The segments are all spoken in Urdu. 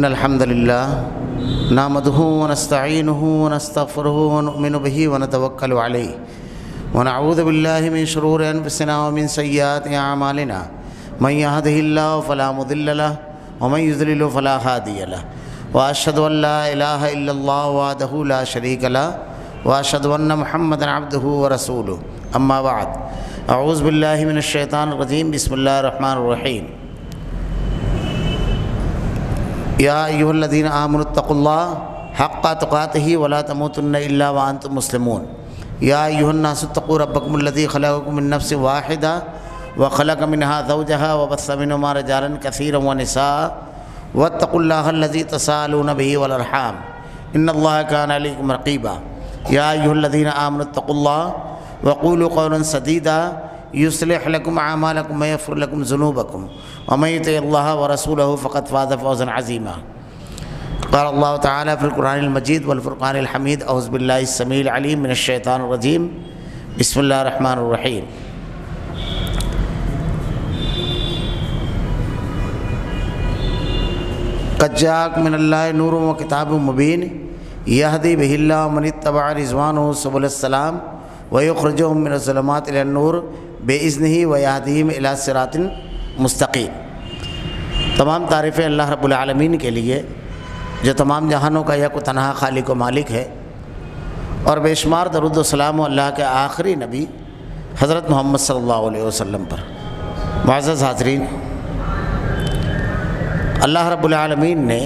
إن الحمد لله نحمده ونستعينه ونستغفره ونؤمن به ونتوكل عليه ونعوذ بالله من شرور أنفسنا ومن سيئات أعمالنا من يهده الله فلا مضل له ومن يضلل فلا هادي له وأشهد أن لا إله إلا الله وحده لا شريك له وأشهد أن محمدا عبده ورسوله أما بعد أعوذ بالله من الشيطان الرجيم بسم الله الرحمن الرحيم يا أيها الذين آمنوا اتقوا الله حق تقاته ولا تموتن إلا وأنتم مسلمون يا أيها الناس اتقوا ربكم الذي خلقكم من نفس واحدة وخلق منها زوجها وبث منهما رجالا كثيرا ونساء واتقوا الله الذي تساءلون به والأرحام إن الله كان عليكم رقيبا يا أيها الذين آمنوا اتقوا الله وقولوا قولا سديدا يصلح لكم أعمالكم ويغفر لكم ذنوبكم ومن يطع الله ورسوله فقد فاز فوزا عظيما قال الله تعالى في القرآن المجيد والفرقان الحميد أعوذ بالله السميع العليم من الشيطان الرجيم بسم الله الرحمن الرحيم قد جاءكم من الله نور وكتاب مبين يهدي به الله من اتبع رضوانه سبل السلام ويخرجهم من الظلمات إلى النور بإذنه ويهديهم إلى صراط مستقیم۔ تمام تعریفیں اللہ رب العالمین کے لیے جو تمام جہانوں کا یک و تنہا خالق و مالک ہے، اور بے شمار درود و سلام و اللہ کے آخری نبی حضرت محمد صلی اللہ علیہ وسلم پر۔ معزز حاضرین، اللہ رب العالمین نے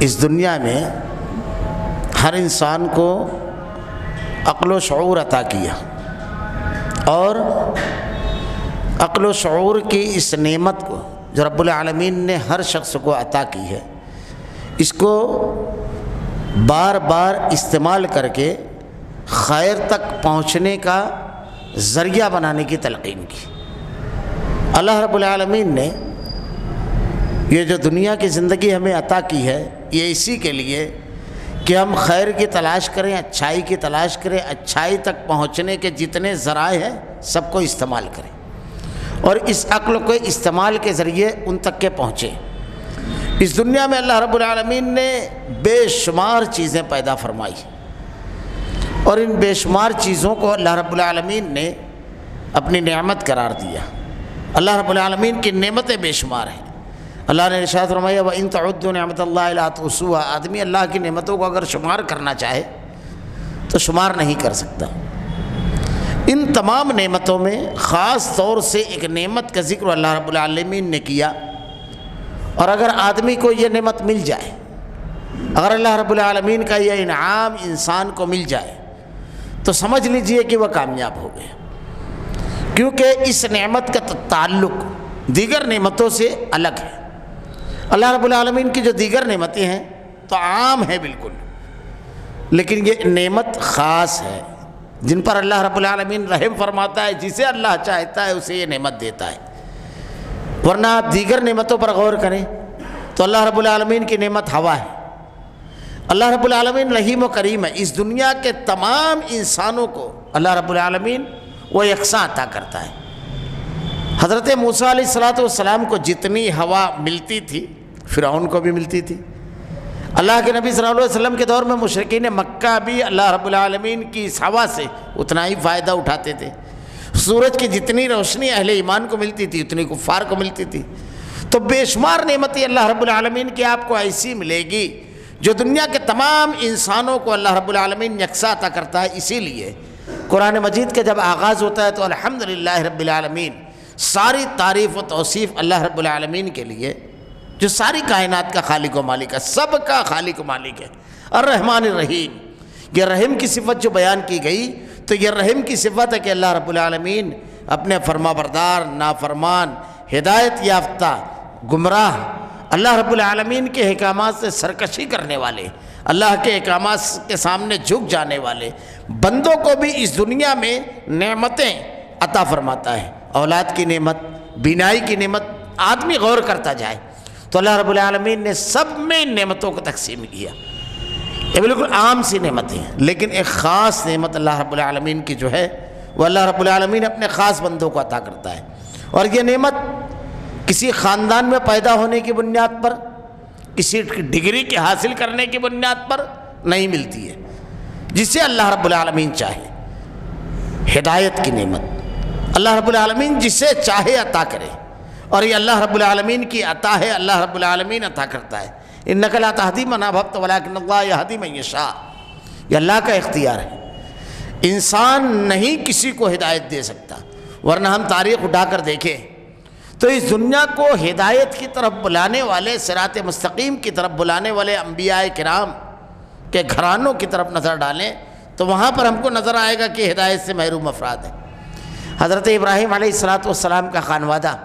اس دنیا میں ہر انسان کو عقل و شعور عطا کیا، اور عقل و شعور کی اس نعمت کو جو رب العالمین نے ہر شخص کو عطا کی ہے، اس کو بار بار استعمال کر کے خیر تک پہنچنے کا ذریعہ بنانے کی تلقین کی۔ اللہ رب العالمین نے یہ جو دنیا کی زندگی ہمیں عطا کی ہے، یہ اسی کے لیے کہ ہم خیر کی تلاش کریں، اچھائی کی تلاش کریں، اچھائی تک پہنچنے کے جتنے ذرائع ہیں سب کو استعمال کریں، اور اس عقل کو استعمال کے ذریعے ان تک کے پہنچے۔ اس دنیا میں اللہ رب العالمین نے بے شمار چیزیں پیدا فرمائی، اور ان بے شمار چیزوں کو اللہ رب العالمین نے اپنی نعمت قرار دیا۔ اللہ رب العالمین کی نعمتیں بے شمار ہیں۔ اللہ نے ارشاد فرمایا وَإِن تَعُدُّوا نِعْمَتَ اللَّهِ لَا تُحْصُوهَا۔ آدمی اللہ کی نعمتوں کو اگر شمار کرنا چاہے تو شمار نہیں کر سکتا۔ ان تمام نعمتوں میں خاص طور سے ایک نعمت کا ذکر اللہ رب العالمین نے کیا، اور اگر آدمی کو یہ نعمت مل جائے، اگر اللہ رب العالمین کا یہ انعام انسان کو مل جائے تو سمجھ لیجئے کہ وہ کامیاب ہو گئے، کیونکہ اس نعمت کا تعلق دیگر نعمتوں سے الگ ہے۔ اللہ رب العالمین کی جو دیگر نعمتیں ہیں تو عام ہیں بالکل، لیکن یہ نعمت خاص ہے جن پر اللہ رب العالمین رحم فرماتا ہے، جسے اللہ چاہتا ہے اسے یہ نعمت دیتا ہے۔ ورنہ آپ دیگر نعمتوں پر غور کریں تو اللہ رب العالمین کی نعمت ہوا ہے۔ اللہ رب العالمین رحیم و کریم ہے، اس دنیا کے تمام انسانوں کو اللہ رب العالمین وہ یکساں عطا کرتا ہے۔ حضرت موسیٰ علیہ السلام کو جتنی ہوا ملتی تھی فرعون کو بھی ملتی تھی۔ اللہ کے نبی صلی اللہ علیہ وسلم کے دور میں مشرکین مکہ بھی اللہ رب العالمین کی اس ہوا سے اتنا ہی فائدہ اٹھاتے تھے۔ سورج کی جتنی روشنی اہل ایمان کو ملتی تھی اتنی کفار کو ملتی تھی۔ تو بے شمار نعمتیں اللہ رب العالمین کی آپ کو ایسی ملے گی جو دنیا کے تمام انسانوں کو اللہ رب العالمین یکساں عطا کرتا ہے۔ اسی لیے قرآن مجید کا جب آغاز ہوتا ہے تو الحمدللہ رب العالمین، ساری تعریف و توصیف اللہ رب العالمین کے لیے جو ساری کائنات کا خالق و مالک ہے، سب کا خالق و مالک ہے، الرحمن الرحیم۔ یہ رحم کی صفت جو بیان کی گئی تو یہ رحم کی صفت ہے کہ اللہ رب العالمین اپنے فرما بردار، نافرمان، ہدایت یافتہ، گمراہ، اللہ رب العالمین کے احکامات سے سرکشی کرنے والے، اللہ کے احکامات کے سامنے جھک جانے والے بندوں کو بھی اس دنیا میں نعمتیں عطا فرماتا ہے۔ اولاد کی نعمت، بینائی کی نعمت، آدمی غور کرتا جائے تو اللہ رب العالمین نے سب میں نعمتوں کو تقسیم کیا۔ یہ بالکل عام سی نعمتیں ہیں، لیکن ایک خاص نعمت اللہ رب العالمین کی جو ہے وہ اللہ رب العالمین اپنے خاص بندوں کو عطا کرتا ہے، اور یہ نعمت کسی خاندان میں پیدا ہونے کی بنیاد پر، کسی ڈگری کے حاصل کرنے کی بنیاد پر نہیں ملتی ہے۔ جسے اللہ رب العالمین چاہے ہدایت کی نعمت اللہ رب العالمین جسے چاہے عطا کرے، اور یہ اللہ رب العالمین کی عطا ہے، اللہ رب العالمین عطا کرتا ہے۔ انک لا تہدی من احببت ولکن اللہ یہدی من یشاء، یہ اللہ کا اختیار ہے۔ انسان نہیں کسی کو ہدایت دے سکتا، ورنہ ہم تاریخ اٹھا کر دیکھیں تو اس دنیا کو ہدایت کی طرف بلانے والے، صراط مستقیم کی طرف بلانے والے انبیاء کرام کے گھرانوں کی طرف نظر ڈالیں تو وہاں پر ہم کو نظر آئے گا کہ ہدایت سے محروم افراد ہیں۔ حضرت ابراہیم علیہ السلام کا خانوادہ،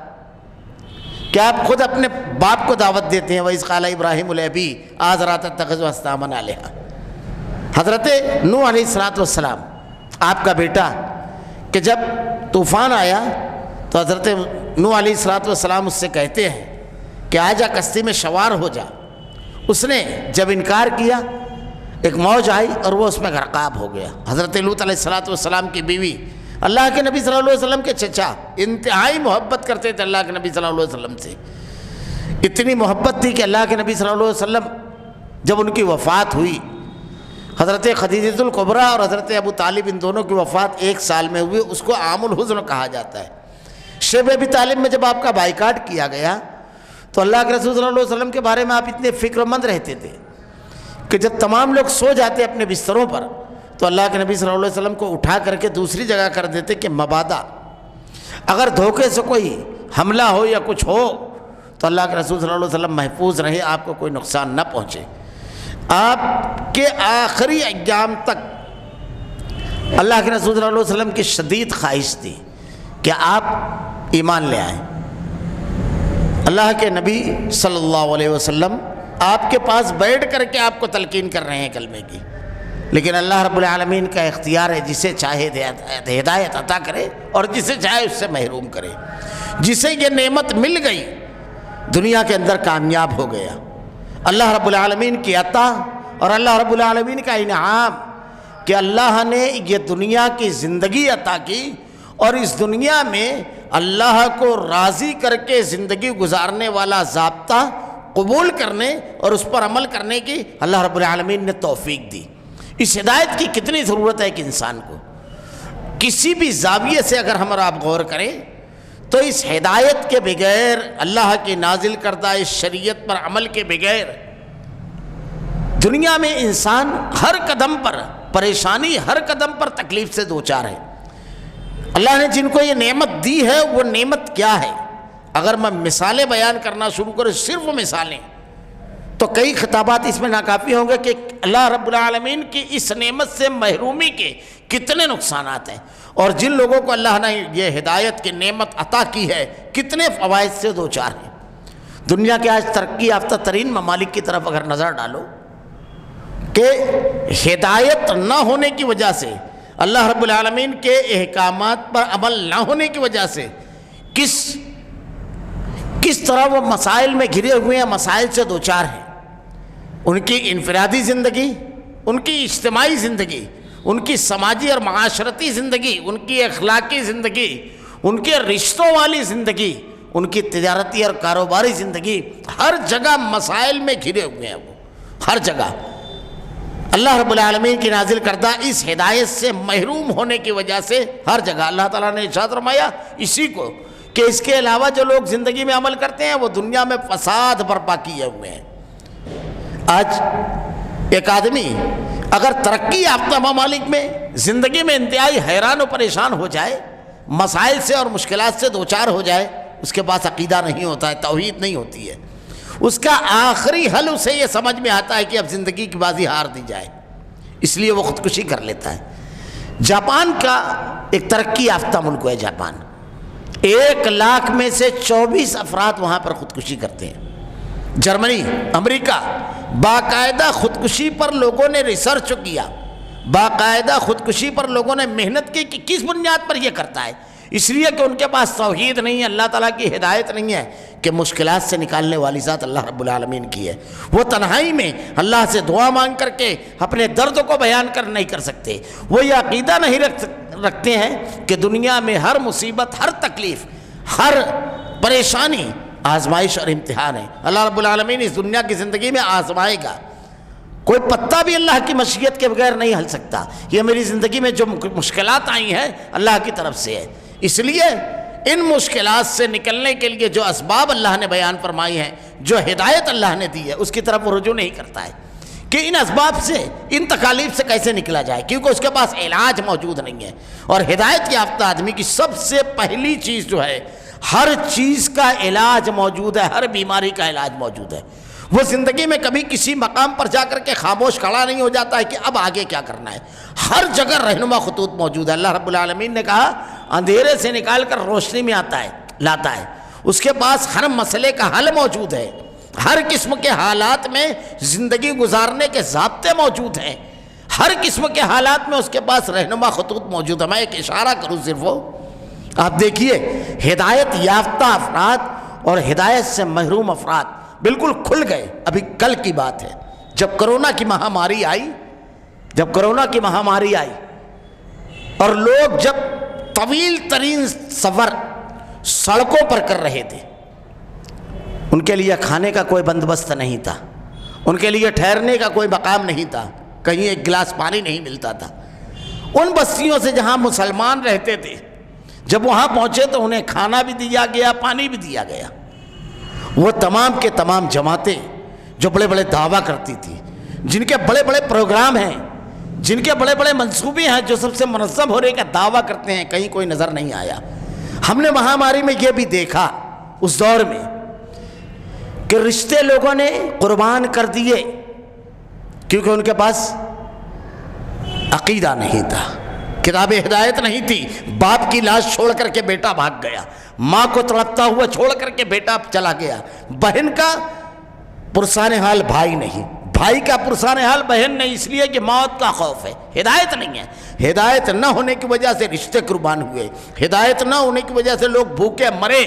کیا آپ خود اپنے باپ کو دعوت دیتے ہیں؟ وَإِذْ قَالَ إِبْرَاهِيمُ لِأَبِيهِ آزَرَ تَتَّخِذُ أَصْنَامًا آلِهَةً۔ حضرت نوح علیہ السلام آپ کا بیٹا، کہ جب طوفان آیا تو حضرت نوح علیہ السلام اس سے کہتے ہیں کہ آ جا کشتی میں سوار ہو جا۔ اس نے جب انکار کیا، ایک موج آئی اور وہ اس میں غرقاب ہو گیا۔ حضرت لوط علیہ السلام کی بیوی، اللہ کے نبی صلی اللہ علیہ وسلم کے چچا، انتہائی محبت کرتے تھے اللہ کے نبی صلی اللہ علیہ وسلم سے، اتنی محبت تھی کہ اللہ کے نبی صلی اللہ علیہ وسلم جب ان کی وفات ہوئی، حضرت خدیجہ الکبریٰ اور حضرت ابو طالب ان دونوں کی وفات ایک سال میں ہوئی، اس کو عام الحزن کہا جاتا ہے۔ شب ابی طالب میں جب آپ کا بائیکاٹ کیا گیا تو اللہ کے رسول صلی اللہ علیہ وسلم کے بارے میں آپ اتنے فکر مند رہتے تھے کہ جب تمام لوگ سو جاتے اپنے بستروں پر تو اللہ کے نبی صلی اللہ علیہ وسلم کو اٹھا کر کے دوسری جگہ کر دیتے کہ مبادا اگر دھوکے سے کوئی حملہ ہو یا کچھ ہو تو اللہ کے رسول صلی اللہ علیہ وسلم محفوظ رہے، آپ کو کوئی نقصان نہ پہنچے۔ آپ کے آخری ایام تک اللہ کے رسول صلی اللہ علیہ وسلم کی شدید خواہش تھی کہ آپ ایمان لے آئیں۔ اللہ کے نبی صلی اللہ علیہ وسلم آپ کے پاس بیٹھ کر کے آپ کو تلقین کر رہے ہیں کلمے کی، لیکن اللہ رب العالمین کا اختیار ہے، جسے چاہے ہدایت عطا کرے اور جسے چاہے اس سے محروم کرے۔ جسے یہ نعمت مل گئی دنیا کے اندر کامیاب ہو گیا۔ اللہ رب العالمین کی عطا اور اللہ رب العالمین کا انعام کہ اللہ نے یہ دنیا کی زندگی عطا کی، اور اس دنیا میں اللہ کو راضی کر کے زندگی گزارنے والا ضابطہ قبول کرنے اور اس پر عمل کرنے کی اللہ رب العالمین نے توفیق دی۔ اس ہدایت کی کتنی ضرورت ہے ایک انسان کو، کسی بھی زاویے سے اگر ہم اور آپ غور کریں تو اس ہدایت کے بغیر، اللہ کی نازل کردہ اس شریعت پر عمل کے بغیر دنیا میں انسان ہر قدم پر پریشانی، ہر قدم پر تکلیف سے دوچار ہے۔ اللہ نے جن کو یہ نعمت دی ہے وہ نعمت کیا ہے؟ اگر میں مثالیں بیان کرنا شروع کروں، صرف مثالیں، تو کئی خطابات اس میں ناکافی ہوں گے کہ اللہ رب العالمین کی اس نعمت سے محرومی کے کتنے نقصانات ہیں، اور جن لوگوں کو اللہ نے یہ ہدایت کی نعمت عطا کی ہے کتنے فوائد سے دوچار ہیں۔ دنیا کے آج ترقی یافتہ ترین ممالک کی طرف اگر نظر ڈالو کہ ہدایت نہ ہونے کی وجہ سے، اللہ رب العالمین کے احکامات پر عمل نہ ہونے کی وجہ سے کس طرح وہ مسائل میں گھرے ہوئے ہیں، مسائل سے دوچار ہیں۔ ان کی انفرادی زندگی، ان کی اجتماعی زندگی، ان کی سماجی اور معاشرتی زندگی، ان کی اخلاقی زندگی، ان کے رشتوں والی زندگی، ان کی تجارتی اور کاروباری زندگی، ہر جگہ مسائل میں گھرے ہوئے ہیں۔ وہ ہر جگہ اللہ رب العالمین کی نازل کردہ اس ہدایت سے محروم ہونے کی وجہ سے ہر جگہ اللہ تعالیٰ نے ارشاد فرمایا اسی کو کہ اس کے علاوہ جو لوگ زندگی میں عمل کرتے ہیں وہ دنیا میں فساد برپا کیے ہوئے ہیں۔ آج ایک آدمی اگر ترقی یافتہ ممالک میں زندگی میں انتہائی حیران و پریشان ہو جائے، مسائل سے اور مشکلات سے دوچار ہو جائے، اس کے پاس عقیدہ نہیں ہوتا ہے، توحید نہیں ہوتی ہے، اس کا آخری حل اسے یہ سمجھ میں آتا ہے کہ اب زندگی کی بازی ہار دی جائے، اس لیے وہ خودکشی کر لیتا ہے۔ جاپان کا ایک ترقی یافتہ ملک ہے جاپان، 1 لاکھ میں سے 24 افراد وہاں پر خودکشی کرتے ہیں۔ جرمنی، امریکہ، باقاعدہ خودکشی پر لوگوں نے ریسرچ کیا، باقاعدہ خودکشی پر لوگوں نے محنت کی کہ کس بنیاد پر یہ کرتا ہے، اس لیے کہ ان کے پاس توحید نہیں ہے، اللہ تعالیٰ کی ہدایت نہیں ہے کہ مشکلات سے نکالنے والی ذات اللہ رب العالمین کی ہے۔ وہ تنہائی میں اللہ سے دعا مانگ کر کے اپنے درد کو بیان نہیں کر سکتے، وہ یہ عقیدہ نہیں رکھتے ہیں کہ دنیا میں ہر مصیبت، ہر تکلیف، ہر پریشانی آزمائش اور امتحان ہے۔ اللہ رب العالمین اس دنیا کی زندگی میں آزمائے گا۔ کوئی پتا بھی اللہ کی مشیت کے بغیر نہیں ہل سکتا۔ یہ میری زندگی میں جو مشکلات آئی ہیں اللہ کی طرف سے ہے، اس لیے ان مشکلات سے نکلنے کے لیے جو اسباب اللہ نے بیان فرمائی ہیں، جو ہدایت اللہ نے دی ہے، اس کی طرف وہ رجوع نہیں کرتا ہے کہ ان اسباب سے، ان تکالیف سے کیسے نکلا جائے، کیونکہ اس کے پاس علاج موجود نہیں ہے۔ اور ہدایت یافتہ آدمی کی سب سے پہلی چیز جو ہے، ہر چیز کا علاج موجود ہے، ہر بیماری کا علاج موجود ہے۔ وہ زندگی میں کبھی کسی مقام پر جا کر کے خاموش کھڑا نہیں ہو جاتا ہے کہ اب آگے کیا کرنا ہے، ہر جگہ رہنما خطوط موجود ہے۔ اللہ رب العالمین نے کہا اندھیرے سے نکال کر روشنی میں لاتا ہے، اس کے پاس ہر مسئلے کا حل موجود ہے، ہر قسم کے حالات میں زندگی گزارنے کے ضابطے موجود ہیں، ہر قسم کے حالات میں اس کے پاس رہنما خطوط موجود ہے۔ میں ایک اشارہ کروں صرف، وہ آپ دیکھیے ہدایت یافتہ افراد اور ہدایت سے محروم افراد بالکل کھل گئے۔ ابھی کل کی بات ہے، جب کرونا کی مہاماری آئی اور لوگ جب طویل ترین سفر سڑکوں پر کر رہے تھے، ان کے لیے کھانے کا کوئی بندوبست نہیں تھا، ان کے لیے ٹھہرنے کا کوئی مقام نہیں تھا، کہیں ایک گلاس پانی نہیں ملتا تھا۔ ان بستیوں سے جہاں مسلمان رہتے تھے، جب وہاں پہنچے تو انہیں کھانا بھی دیا گیا، پانی بھی دیا گیا۔ وہ تمام کے تمام جماعتیں جو بڑے بڑے دعویٰ کرتی تھی، جن کے بڑے بڑے پروگرام ہیں، جن کے بڑے بڑے منصوبے ہیں، جو سب سے منظم ہونے کا دعویٰ کرتے ہیں، کہیں کوئی نظر نہیں آیا۔ ہم نے مہاماری میں یہ بھی دیکھا اس دور میں کہ رشتے لوگوں نے قربان کر دیے، کیونکہ ان کے پاس عقیدہ نہیں تھا، کتاب ہدایت نہیں تھی۔ باپ کی لاش چھوڑ کر کے بیٹا بھاگ گیا، ماں کو تڑپتا ہوا چھوڑ کر کے بیٹا چلا گیا، بہن کا پرسان حال بھائی نہیں، بھائی کا پرسان حال بہن نہیں، اس لیے کہ موت کا خوف ہے، ہدایت نہیں ہے۔ ہدایت نہ ہونے کی وجہ سے رشتے قربان ہوئے، ہدایت نہ ہونے کی وجہ سے لوگ بھوکے مرے،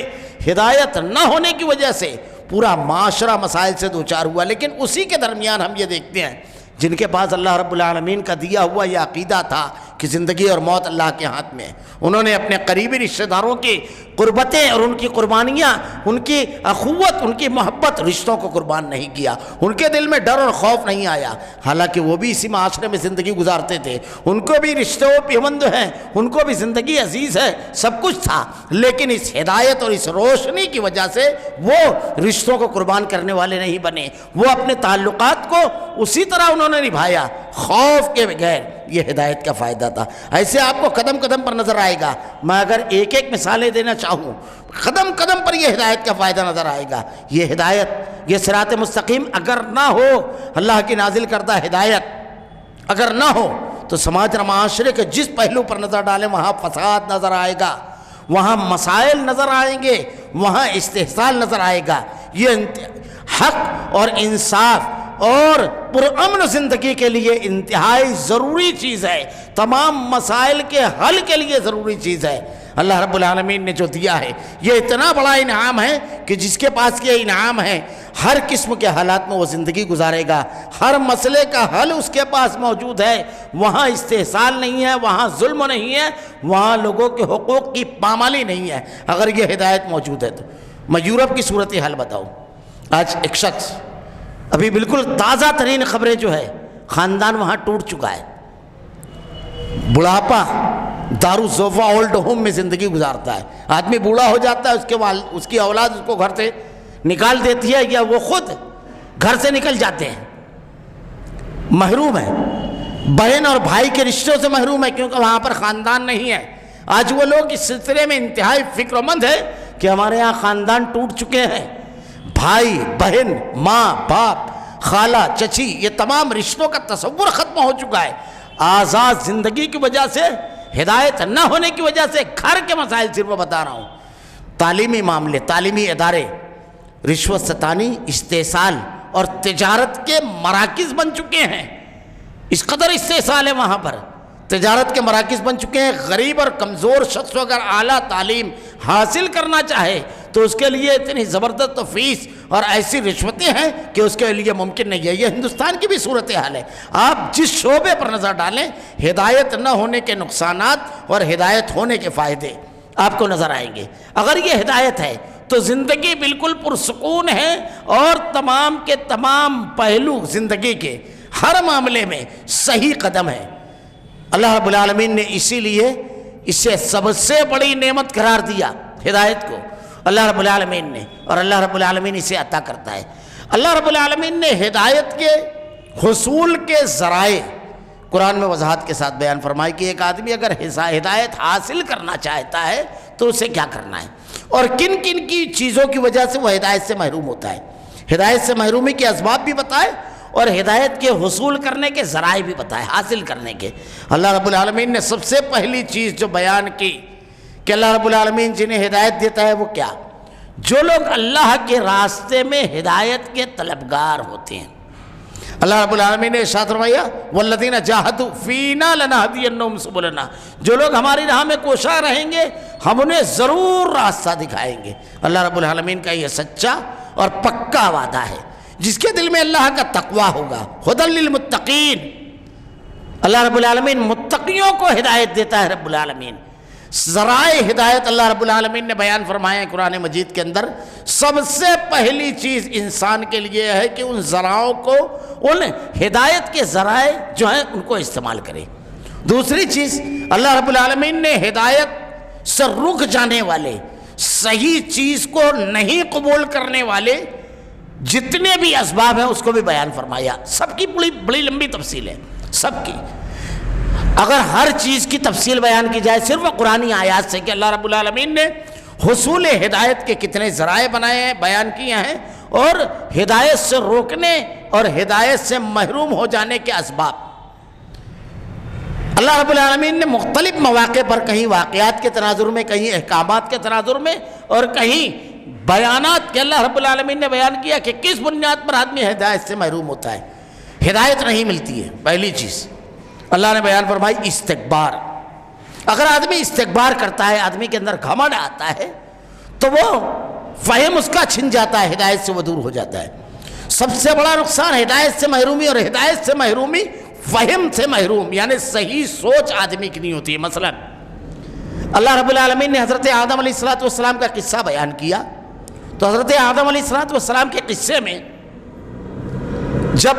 ہدایت نہ ہونے کی وجہ سے پورا معاشرہ مسائل سے دوچار ہوا۔ لیکن اسی کے درمیان ہم یہ دیکھتے ہیں جن کے پاس اللہ رب العالمین کا دیا ہوا یہ عقیدہ تھا کہ زندگی اور موت اللہ کے ہاتھ میں ہے، انہوں نے اپنے قریبی رشتہ داروں کی قربتیں اور ان کی قربانیاں، ان کی اخوت، ان کی محبت، رشتوں کو قربان نہیں کیا۔ ان کے دل میں ڈر اور خوف نہیں آیا، حالانکہ وہ بھی اسی معاشرے میں زندگی گزارتے تھے، ان کو بھی رشتے و پیوند ہیں، ان کو بھی زندگی عزیز ہے، سب کچھ تھا، لیکن اس ہدایت اور اس روشنی کی وجہ سے وہ رشتوں کو قربان کرنے والے نہیں بنے، وہ اپنے تعلقات کو اسی طرح انہوں نے نبھایا خوف کے بغیر۔ یہ ہدایت کا فائدہ تھا۔ ایسے آپ کو قدم قدم پر نظر آئے گا، میں اگر ایک ایک مثالیں دینا چاہوں، قدم قدم پر یہ ہدایت کا فائدہ نظر آئے گا۔ یہ ہدایت، یہ صراط مستقیم اگر نہ ہو، اللہ کی نازل کردہ ہدایت اگر نہ ہو تو سماج اور معاشرے کے جس پہلو پر نظر ڈالیں وہاں فساد نظر آئے گا، وہاں مسائل نظر آئیں گے، وہاں استحصال نظر آئے گا۔ یہ حق اور انصاف اور پرامن زندگی کے لیے انتہائی ضروری چیز ہے، تمام مسائل کے حل کے لیے ضروری چیز ہے۔ اللہ رب العالمین نے جو دیا ہے یہ اتنا بڑا انعام ہے کہ جس کے پاس یہ انعام ہے ہر قسم کے حالات میں وہ زندگی گزارے گا، ہر مسئلے کا حل اس کے پاس موجود ہے، وہاں استحصال نہیں ہے، وہاں ظلم نہیں ہے، وہاں لوگوں کے حقوق کی پامالی نہیں ہے۔ اگر یہ ہدایت موجود ہے تو میں یورپ کی صورتحال بتاؤں۔ آج ایک شخص، ابھی بالکل تازہ ترین خبریں جو ہے، خاندان وہاں ٹوٹ چکا ہے، بڑھاپا دارالزوفا اولڈ ہوم میں زندگی گزارتا ہے، آدمی بوڑھا ہو جاتا ہے، اس کی اولاد اس کو گھر سے نکال دیتی ہے یا وہ خود گھر سے نکل جاتے ہیں، محروم ہے، بہن اور بھائی کے رشتوں سے محروم ہے کیونکہ وہاں پر خاندان نہیں ہے۔ آج وہ لوگ اس سلسلے میں انتہائی فکر مند ہے کہ ہمارے یہاں خاندان ٹوٹ چکے ہیں، بھائی بہن، ماں باپ، خالہ چچی، یہ تمام رشتوں کا تصور ختم ہو چکا ہے۔ آزاد زندگی کی وجہ سے، ہدایت نہ ہونے کی وجہ سے، گھر کے مسائل صرف میں بتا رہا ہوں، تعلیمی معاملے، تعلیمی ادارے رشوت ستانی، استحصال اور تجارت کے مراکز بن چکے ہیں۔ اس قدر استحصال ہے وہاں پر، تجارت کے مراکز بن چکے ہیں۔ غریب اور کمزور شخص اگر اعلیٰ تعلیم حاصل کرنا چاہے تو اس کے لیے اتنی زبردست فیس اور ایسی رشوتیں ہیں کہ اس کے لیے ممکن نہیں ہے۔ یہ ہندوستان کی بھی صورتحال ہے۔ آپ جس شعبے پر نظر ڈالیں، ہدایت نہ ہونے کے نقصانات اور ہدایت ہونے کے فائدے آپ کو نظر آئیں گے۔ اگر یہ ہدایت ہے تو زندگی بالکل پرسکون ہے، اور تمام کے تمام پہلو زندگی کے ہر معاملے میں صحیح قدم ہے۔ اللہ رب العالمین نے اسی لیے اسے سب سے بڑی نعمت قرار دیا، ہدایت کو اللہ رب العالمین نے، اور اللہ رب العالمین اسے عطا کرتا ہے۔ اللہ رب العالمین نے ہدایت کے حصول کے ذرائع قرآن میں وضاحت کے ساتھ بیان فرمائی کہ ایک آدمی اگر ہدایت حاصل کرنا چاہتا ہے تو اسے کیا کرنا ہے، اور کن کن کی چیزوں کی وجہ سے وہ ہدایت سے محروم ہوتا ہے۔ ہدایت سے محرومی کے اسباب بھی بتائے اور ہدایت کے حصول کرنے کے ذرائع بھی بتائے، حاصل کرنے کے۔ اللہ رب العالمین نے سب سے پہلی چیز جو بیان کی کہ اللہ رب العالمین جنہیں ہدایت دیتا ہے وہ کیا؟ جو لوگ اللہ کے راستے میں ہدایت کے طلبگار ہوتے ہیں۔ اللہ رب العالمین نے ارشاد فرمایا والذین جاہدوا فینا لنہدینہم سبلنا، جو لوگ ہماری راہ میں کوشاں رہیں گے ہم انہیں ضرور راستہ دکھائیں گے۔ اللہ رب العالمین کا یہ سچا اور پکا وعدہ ہے۔ جس کے دل میں اللہ کا تقوی ہوگا، ھدی للمتقین، اللہ رب العالمین متقیوں کو ہدایت دیتا ہے۔ رب العالمین ذرائع ہدایت اللہ رب العالمین نے بیان فرمایا ہے قرآن مجید کے اندر۔ سب سے پہلی چیز انسان کے لیے ہے کہ ان ذرائع کو، ان ہدایت کے ذرائع جو ہیں ان کو استعمال کرے۔ دوسری چیز، اللہ رب العالمین نے ہدایت سے رک جانے والے، صحیح چیز کو نہیں قبول کرنے والے جتنے بھی اسباب ہیں اس کو بھی بیان فرمایا۔ سب کی بڑی لمبی تفصیل ہے، سب کی۔ اگر ہر چیز کی تفصیل بیان کی جائے صرف قرآنی آیات سے کہ اللہ رب العالمین نے حصول ہدایت کے کتنے ذرائع بنائے ہیں، بیان کیے ہیں، اور ہدایت سے روکنے اور ہدایت سے محروم ہو جانے کے اسباب۔ اللہ رب العالمین نے مختلف مواقع پر، کہیں واقعات کے تناظر میں، کہیں احکامات کے تناظر میں، اور کہیں بیانات کے اللہ رب العالمین نے بیان کیا کہ کس بنیاد پر آدمی ہدایت سے محروم ہوتا ہے، ہدایت نہیں ملتی ہے۔ پہلی چیز اللہ نے بیان فرمائی استکبار۔ اگر آدمی استکبار کرتا ہے، آدمی کے اندر گھمنڈ آتا ہے، تو وہ فہم اس کا چھن جاتا ہے، ہدایت سے وہ دور ہو جاتا ہے۔ سب سے بڑا نقصان ہدایت سے محرومی، اور ہدایت سے محرومی فہم سے محروم، یعنی صحیح سوچ آدمی کی نہیں ہوتی ہے۔ مثلا اللہ رب العالمین نے حضرت آدم علیہ السلام کا قصہ بیان کیا، تو حضرت آدم علیہ السلام کے قصے میں جب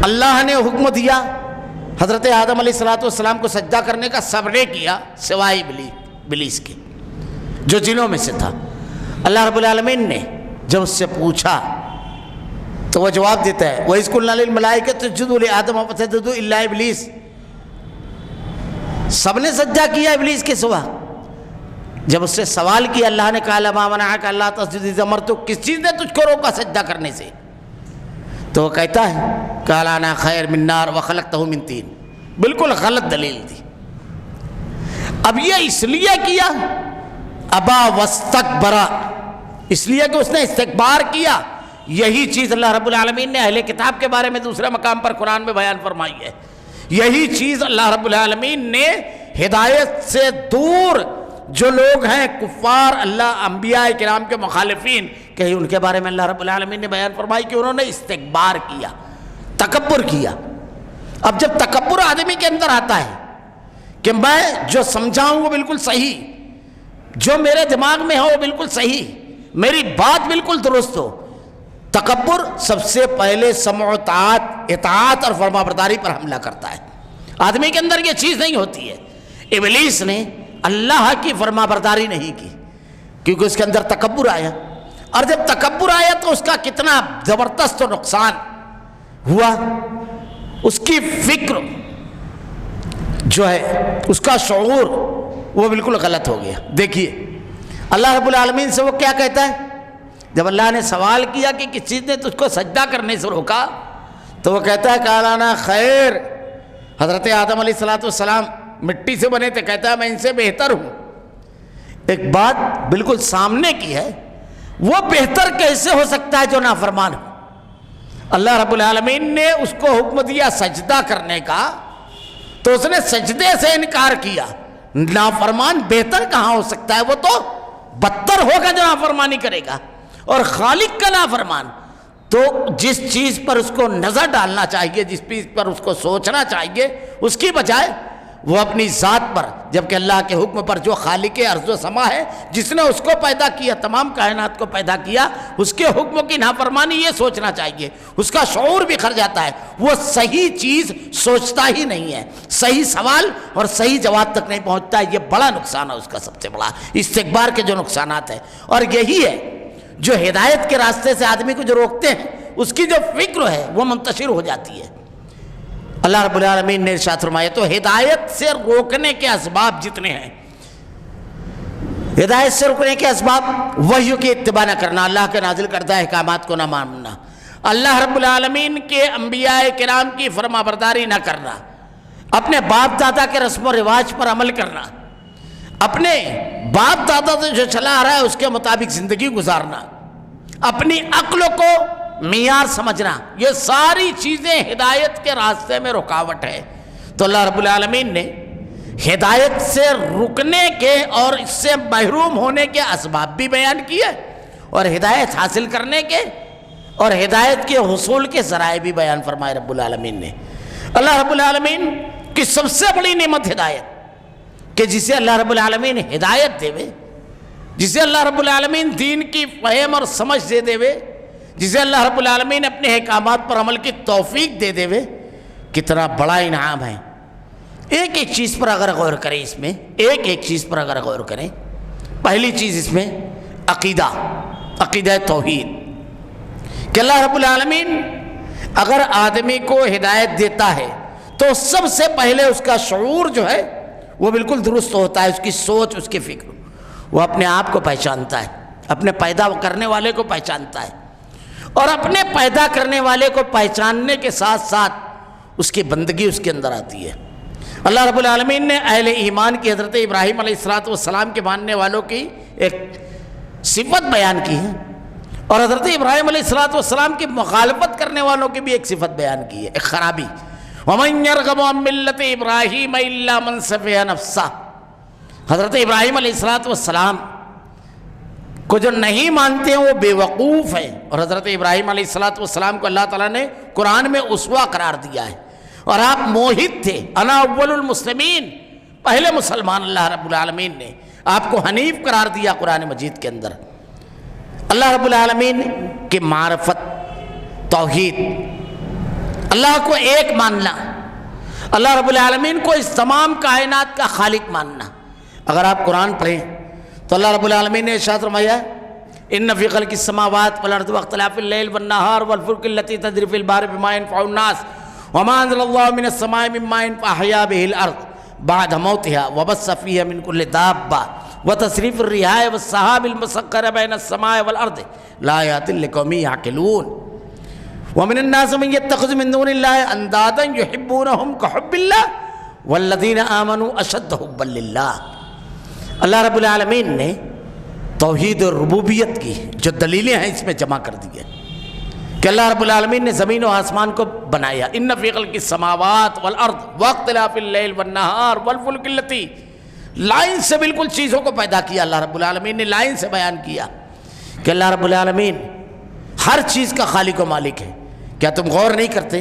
اللہ نے حکم دیا حضرت آدم علیہ السلام کو سجدہ کرنے کا، سب نے کیا سوائے ابلیس کے جو جنوں میں سے تھا۔ اللہ رب العالمین نے جب اس سے پوچھا تو وہ جواب دیتا ہے وَإِذْ قُلْنَا لِلْمَلَائِكَةِ اسْجُدُوا لِآدَمَ فَسَجَدُوا إِلَّا إِبْلِيسَ، سب نے سجدہ کیا ابلیس کے سوا۔ جب اس سے سوال کیا اللہ نے کہا مَا مَنَعَكَ أَلَّا تَسْجُدَ إِذْ أَمَرْتُكَ، کس چیز نے تجھ کو روکا سجدہ کرنے سے؟ تو وہ کہتا ہے قال انا خیر من نار وخلقته من طین، بالکل غلط دلیل دی۔ اب یہ اس لیے کیا ابا واستکبر، اس لیے کہ اس نے استکبار کیا۔ یہی چیز اللہ رب العالمین نے اہل کتاب کے بارے میں دوسرے مقام پر قرآن میں بیان فرمائی ہے۔ یہی چیز اللہ رب العالمین نے ہدایت سے دور جو لوگ ہیں کفار، اللہ انبیاء کرام کے مخالفین، کہیں ان کے بارے میں اللہ رب العالمین نے بیان فرمائی کہ انہوں نے استکبار کیا، تکبر کیا۔ اب جب تکبر آدمی کے اندر آتا ہے کہ میں جو سمجھاؤں وہ بالکل صحیح، جو میرے دماغ میں ہو وہ بالکل صحیح، میری بات بالکل درست ہو، تکبر سب سے پہلے سمع و اطاعت اور فرما برداری پر حملہ کرتا ہے۔ آدمی کے اندر یہ چیز نہیں ہوتی ہے۔ ابلیس نے اللہ کی فرما برداری نہیں کی کیونکہ اس کے اندر تکبر آیا، اور جب تکبر آیا تو اس کا کتنا زبردست نقصان ہوا۔ اس کی فکر جو ہے، اس کا شعور وہ بالکل غلط ہو گیا۔ دیکھیے اللہ رب العالمین سے وہ کیا کہتا ہے جب اللہ نے سوال کیا کہ کس چیز نے تجھ کو سجدہ کرنے سے روکا، تو وہ کہتا ہے قال انا خیر۔ حضرت آدم علیہ السلام مٹی سے بنے تھے، کہتا ہے میں ان سے بہتر ہوں۔ ایک بات بالکل سامنے کی ہے، وہ بہتر کیسے ہو سکتا ہے جو نافرمان ہو؟ اللہ رب العالمین نے اس کو حکم دیا سجدہ کرنے کا، تو اس نے سجدے سے انکار کیا۔ نافرمان بہتر کہاں ہو سکتا ہے؟ وہ تو بدتر ہوگا جو نافرمانی کرے گا، اور خالق کا نافرمان تو جس چیز پر اس کو نظر ڈالنا چاہیے، جس چیز پر اس کو سوچنا چاہیے، اس کی بجائے وہ اپنی ذات پر، جبکہ اللہ کے حکم پر جو خالق ارض و سما ہے، جس نے اس کو پیدا کیا، تمام کائنات کو پیدا کیا، اس کے حکم کی نافرمانی یہ سوچنا چاہیے، اس کا شعور بکھر جاتا ہے، وہ صحیح چیز سوچتا ہی نہیں ہے، صحیح سوال اور صحیح جواب تک نہیں پہنچتا ہے۔ یہ بڑا نقصان ہے اس کا، سب سے بڑا استکبار کے جو نقصانات ہیں۔ اور یہی ہے جو ہدایت کے راستے سے آدمی کو جو روکتے ہیں، اس کی جو فکر ہے وہ منتشر ہو جاتی ہے۔ اللہ رب العالمین نے ارشاد فرمایا، تو ہدایت سے روکنے کے اسباب جتنے ہیں، ہدایت سے روکنے کے اسباب، وحی کی اتباع نہ کرنا، اللہ کے نازل کردہ احکامات کو نہ ماننا، اللہ رب العالمین کے انبیاء کرام کی فرما برداری نہ کرنا، اپنے باپ دادا کے رسم و رواج پر عمل کرنا، اپنے باپ دادا سے جو چلا آ رہا ہے اس کے مطابق زندگی گزارنا، اپنی عقل کو معیار سمجھنا، یہ ساری چیزیں ہدایت کے راستے میں رکاوٹ ہے۔ تو اللہ رب العالمین نے ہدایت سے رکنے کے اور اس سے محروم ہونے کے اسباب بھی بیان کیے، اور ہدایت حاصل کرنے کے اور ہدایت کے حصول کے ذرائع بھی بیان فرمائے رب العالمین نے۔ اللہ رب العالمین کی سب سے بڑی نعمت ہدایت، کہ جسے اللہ رب العالمین ہدایت دے وے، جسے اللہ رب العالمین دین کی فہم اور سمجھ دے وے، جسے اللہ رب العالمین اپنے احکامات پر عمل کی توفیق دے وے، کتنا بڑا انعام ہے۔ ایک ایک چیز پر اگر غور کریں، اس میں ایک چیز پر اگر غور کریں، پہلی چیز اس میں عقیدہ توحید، کہ اللہ رب العالمین اگر آدمی کو ہدایت دیتا ہے تو سب سے پہلے اس کا شعور جو ہے وہ بالکل درست ہوتا ہے، اس کی سوچ، اس کی فکر، وہ اپنے آپ کو پہچانتا ہے، اپنے پیدا کرنے والے کو پہچانتا ہے، اور اپنے پیدا کرنے والے کو پہچاننے کے ساتھ ساتھ اس کی بندگی اس کے اندر آتی ہے۔ اللہ رب العالمین نے اہل ایمان کی حضرت ابراہیم علیہ السلام کے ماننے والوں کی ایک صفت بیان کی ہے، اور حضرت ابراہیم علیہ السلام کی مخالفت کرنے والوں کی بھی ایک صفت بیان کی ہے، ایک خرابی۔ وَمَنْ يَرْغَبُ عَنْ مِلَّةِ إِبْرَاهِيمَ إِلَّا مَنْ سَفِهَ نَفْسَهُ، حضرت ابراہیم علیہ السلام کو جو نہیں مانتے ہیں وہ بے وقوف ہیں، اور حضرت ابراہیم علیہ السلام کو اللہ تعالیٰ نے قرآن میں اسوہ قرار دیا ہے، اور آپ موحد تھے، انا اول المسلمین، پہلے مسلمان اللہ رب العالمین نے آپ کو حنیف قرار دیا قرآن مجید کے اندر۔ اللہ رب العالمین کی معرفت، توحید، اللہ کو ایک ماننا، اللہ رب العالمین کو اس تمام کائنات کا خالق ماننا۔ اگر آپ قرآن پڑھیں تو اللہ رب العالمین نے ارشاد فرمایا، ان فی خلق السماوات والارض واختلاف اللیل والنہار والفلک التی تجری فی البحر بما ينفع الناس وما انزل اللہ من السماء من ماء فاحیا به الارض بعد موتها وبث فیہا من کل دابہ وتصریف الرحاء والسحاب المسخر بین السماء والارض لآیات لقوم یعقلون ومن الناس من يتخذ من دون اللہ اندادا یحبونہم کحب اللہ والذین آمنوا اشد حبا للہ۔ اللہ رب العالمین نے توحید اور ربوبیت کی جو دلیلیں ہیں اس میں جمع کر دی ہے، کہ اللہ رب العالمین نے زمین و آسمان کو بنایا، ان فی خلق السماوات والارض واختلاف اللیل والنہار والفلک التی، لائن سے بالکل چیزوں کو پیدا کیا اللہ رب العالمین نے، لائن سے بیان کیا کہ اللہ رب العالمین ہر چیز کا خالق و مالک ہے۔ کیا تم غور نہیں کرتے؟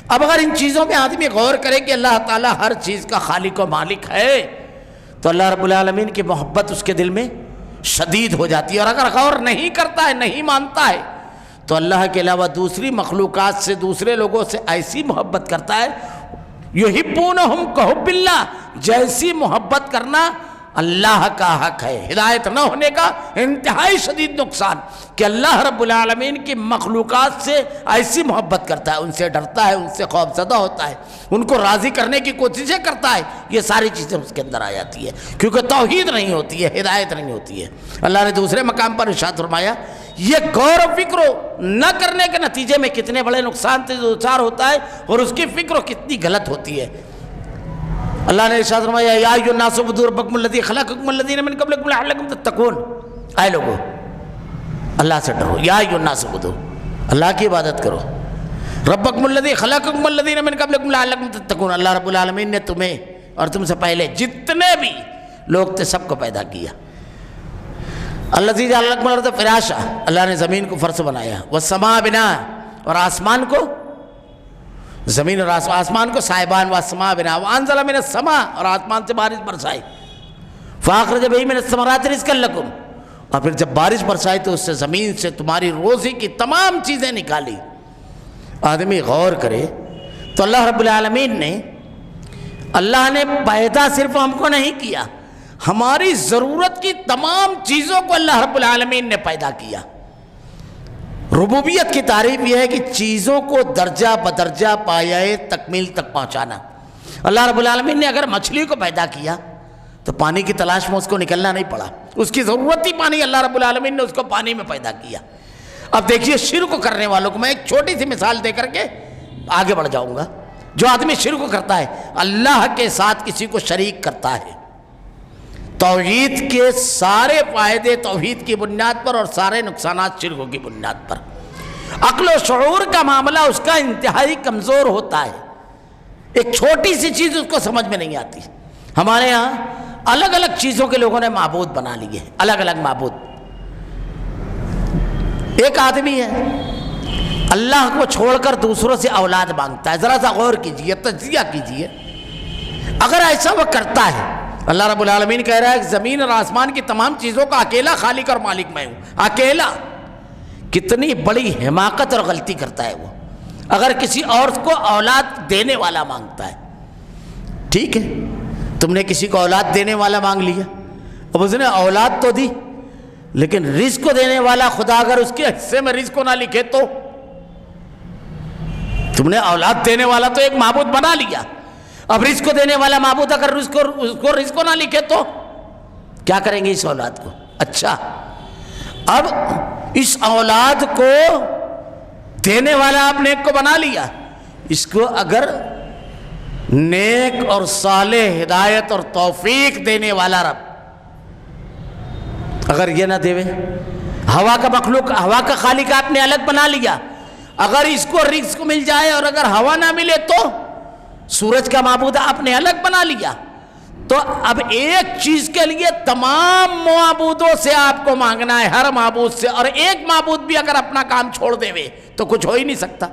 اب اگر ان چیزوں میں آدمی غور کرے کہ اللہ تعالیٰ ہر چیز کا خالق و مالک ہے تو اللہ رب العالمین کی محبت اس کے دل میں شدید ہو جاتی ہے، اور اگر غور نہیں کرتا ہے، نہیں مانتا ہے، تو اللہ کے علاوہ دوسری مخلوقات سے، دوسرے لوگوں سے ایسی محبت کرتا ہے، یحبونہم کحب اللہ، جیسی محبت کرنا اللہ کا حق ہے۔ ہدایت نہ ہونے کا انتہائی شدید نقصان کہ اللہ رب العالمین کی مخلوقات سے ایسی محبت کرتا ہے، ان سے ڈرتا ہے، ان سے خوف زدہ ہوتا ہے، ان کو راضی کرنے کی کوششیں کرتا ہے، یہ ساری چیزیں اس کے اندر آ جاتی ہے، کیونکہ توحید نہیں ہوتی ہے، ہدایت نہیں ہوتی ہے۔ اللہ نے دوسرے مقام پر ارشاد فرمایا، یہ غور و فکر نہ کرنے کے نتیجے میں کتنے بڑے نقصان سے دوچار ہوتا ہے، اور اس کی فکر کتنی غلط ہوتی ہے۔ اللہ نے ارشاد فرمایا، یا ایھا الناس اعبدوا ربکم الذی خلقکم والذین من قبلکم لعلکم تتقون، اے لوگو اللہ سے ڈرو، یا ایھا الناس اعبدوا، اللہ کی عبادت کرو، ربکم الذی خلقکم والذین من قبلکم لعلکم تتقون، اللہ رب العالمین نے تمہیں اور تم سے پہلے جتنے بھی لوگ تھے سب کو پیدا کیا۔ الذی جعل لکم الارض فراشا، اللہ نے زمین کو فرش بنایا، والسماء بناء، اور آسمان کو زمین اور آسمان کو صاحبان والسماء بنا وانزل من السماء، اور آسمان سے بارش برسائی، فاخرج بہ من الثمرات رزقا لکم، اور پھر جب بارش برسائی تو اس سے زمین سے تمہاری روزی کی تمام چیزیں نکالی۔ آدمی غور کرے تو اللہ رب العالمین نے پیدا صرف ہم کو نہیں کیا، ہماری ضرورت کی تمام چیزوں کو اللہ رب العالمین نے پیدا کیا۔ ربوبیت کی تعریف یہ ہے کہ چیزوں کو درجہ بدرجہ پایۂ تکمیل تک پہنچانا۔ اللہ رب العالمین نے اگر مچھلی کو پیدا کیا تو پانی کی تلاش میں اس کو نکلنا نہیں پڑا، اس کی ضرورت ہی پانی، اللہ رب العالمین نے اس کو پانی میں پیدا کیا۔ اب دیکھیے شرک کرنے والوں کو میں ایک چھوٹی سی مثال دے کر کے آگے بڑھ جاؤں گا۔ جو آدمی شرک کرتا ہے، اللہ کے ساتھ کسی کو شریک کرتا ہے، توحید کے سارے فائدے توحید کی بنیاد پر اور سارے نقصانات شرک کی بنیاد پر۔ عقل و شعور کا معاملہ اس کا انتہائی کمزور ہوتا ہے، ایک چھوٹی سی چیز اس کو سمجھ میں نہیں آتی۔ ہمارے ہاں الگ الگ چیزوں کے لوگوں نے معبود بنا لیے، الگ الگ معبود۔ ایک آدمی ہے اللہ کو چھوڑ کر دوسروں سے اولاد مانگتا ہے، ذرا سا غور کیجئے، تجزیہ کیجئے۔ اگر ایسا وہ کرتا ہے، اللہ رب العالمین کہہ رہا ہے کہ زمین اور آسمان کی تمام چیزوں کا اکیلا خالق اور مالک میں ہوں، اکیلا۔ کتنی بڑی حماقت اور غلطی کرتا ہے وہ، اگر کسی اور کو اولاد دینے والا مانگتا ہے۔ ٹھیک ہے، تم نے کسی کو اولاد دینے والا مانگ لیا، اب اس نے اولاد تو دی، لیکن رزق کو دینے والا خدا اگر اس کے حصے میں رزق کو نہ لکھے تو؟ تم نے اولاد دینے والا تو ایک معبود بنا لیا، اب رزق کو دینے والا معبود اگر اس کو رزق کو نہ لکھے تو کیا کریں گے اس اولاد کو؟ اچھا، اب اس اولاد کو دینے والا آپ نیک کو بنا لیا، اس کو اگر نیک اور صالح ہدایت اور توفیق دینے والا رب اگر یہ نہ دے، ہوا کا مخلوق، ہوا کا خالق آپ نے الگ بنا لیا، اگر اس کو رزق مل جائے اور اگر ہوا نہ ملے تو سورج کا معبود آپ نے الگ بنا لیا، تو اب ایک چیز کے لیے تمام معبودوں سے آپ کو مانگنا ہے، ہر معبود سے، اور ایک معبود بھی اگر اپنا کام چھوڑ دے تو کچھ ہو ہی نہیں سکتا۔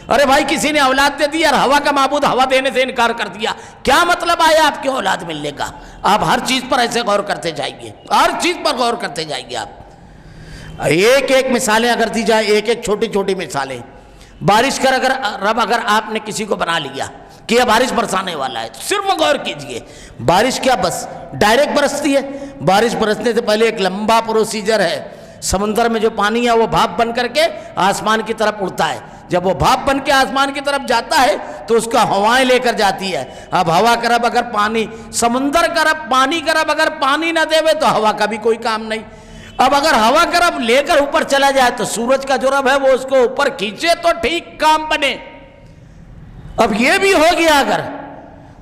ارے بھائی کسی نے اولاد دے دی اور ہوا کا معبود ہوا دینے سے انکار کر دیا، کیا مطلب آیا آپ کی اولاد ملنے کا؟ آپ ہر چیز پر ایسے غور کرتے جائیے، ہر چیز پر غور کرتے جائیے۔ آپ ایک ایک مثالیں اگر دی جائے، ایک ایک چھوٹی چھوٹی مثالیں، بارش کر اگر رب اگر آپ نے کسی کو بنا لیا کہ یہ بارش برسانے والا ہے، صرف غور کیجئے، بارش کیا بس ڈائریکٹ برستی ہے؟ بارش برسنے سے پہلے ایک لمبا پروسیجر ہے، سمندر میں جو پانی ہے وہ بھاپ بن کر کے آسمان کی طرف اڑتا ہے، جب وہ بھاپ بن کے آسمان کی طرف جاتا ہے تو اس کا ہوائیں لے کر جاتی ہے۔ اب ہوا کا رب اگر پانی، سمندر کا رب پانی کا رب اگر پانی نہ دے تو ہوا کا بھی کوئی کام نہیں۔ اب اگر ہوا کا رب لے کر اوپر چلا جائے تو سورج کا جو رب ہے وہ اس کو اوپر کھینچے تو ٹھیک کام بنے۔ اب یہ بھی ہو گیا اگر،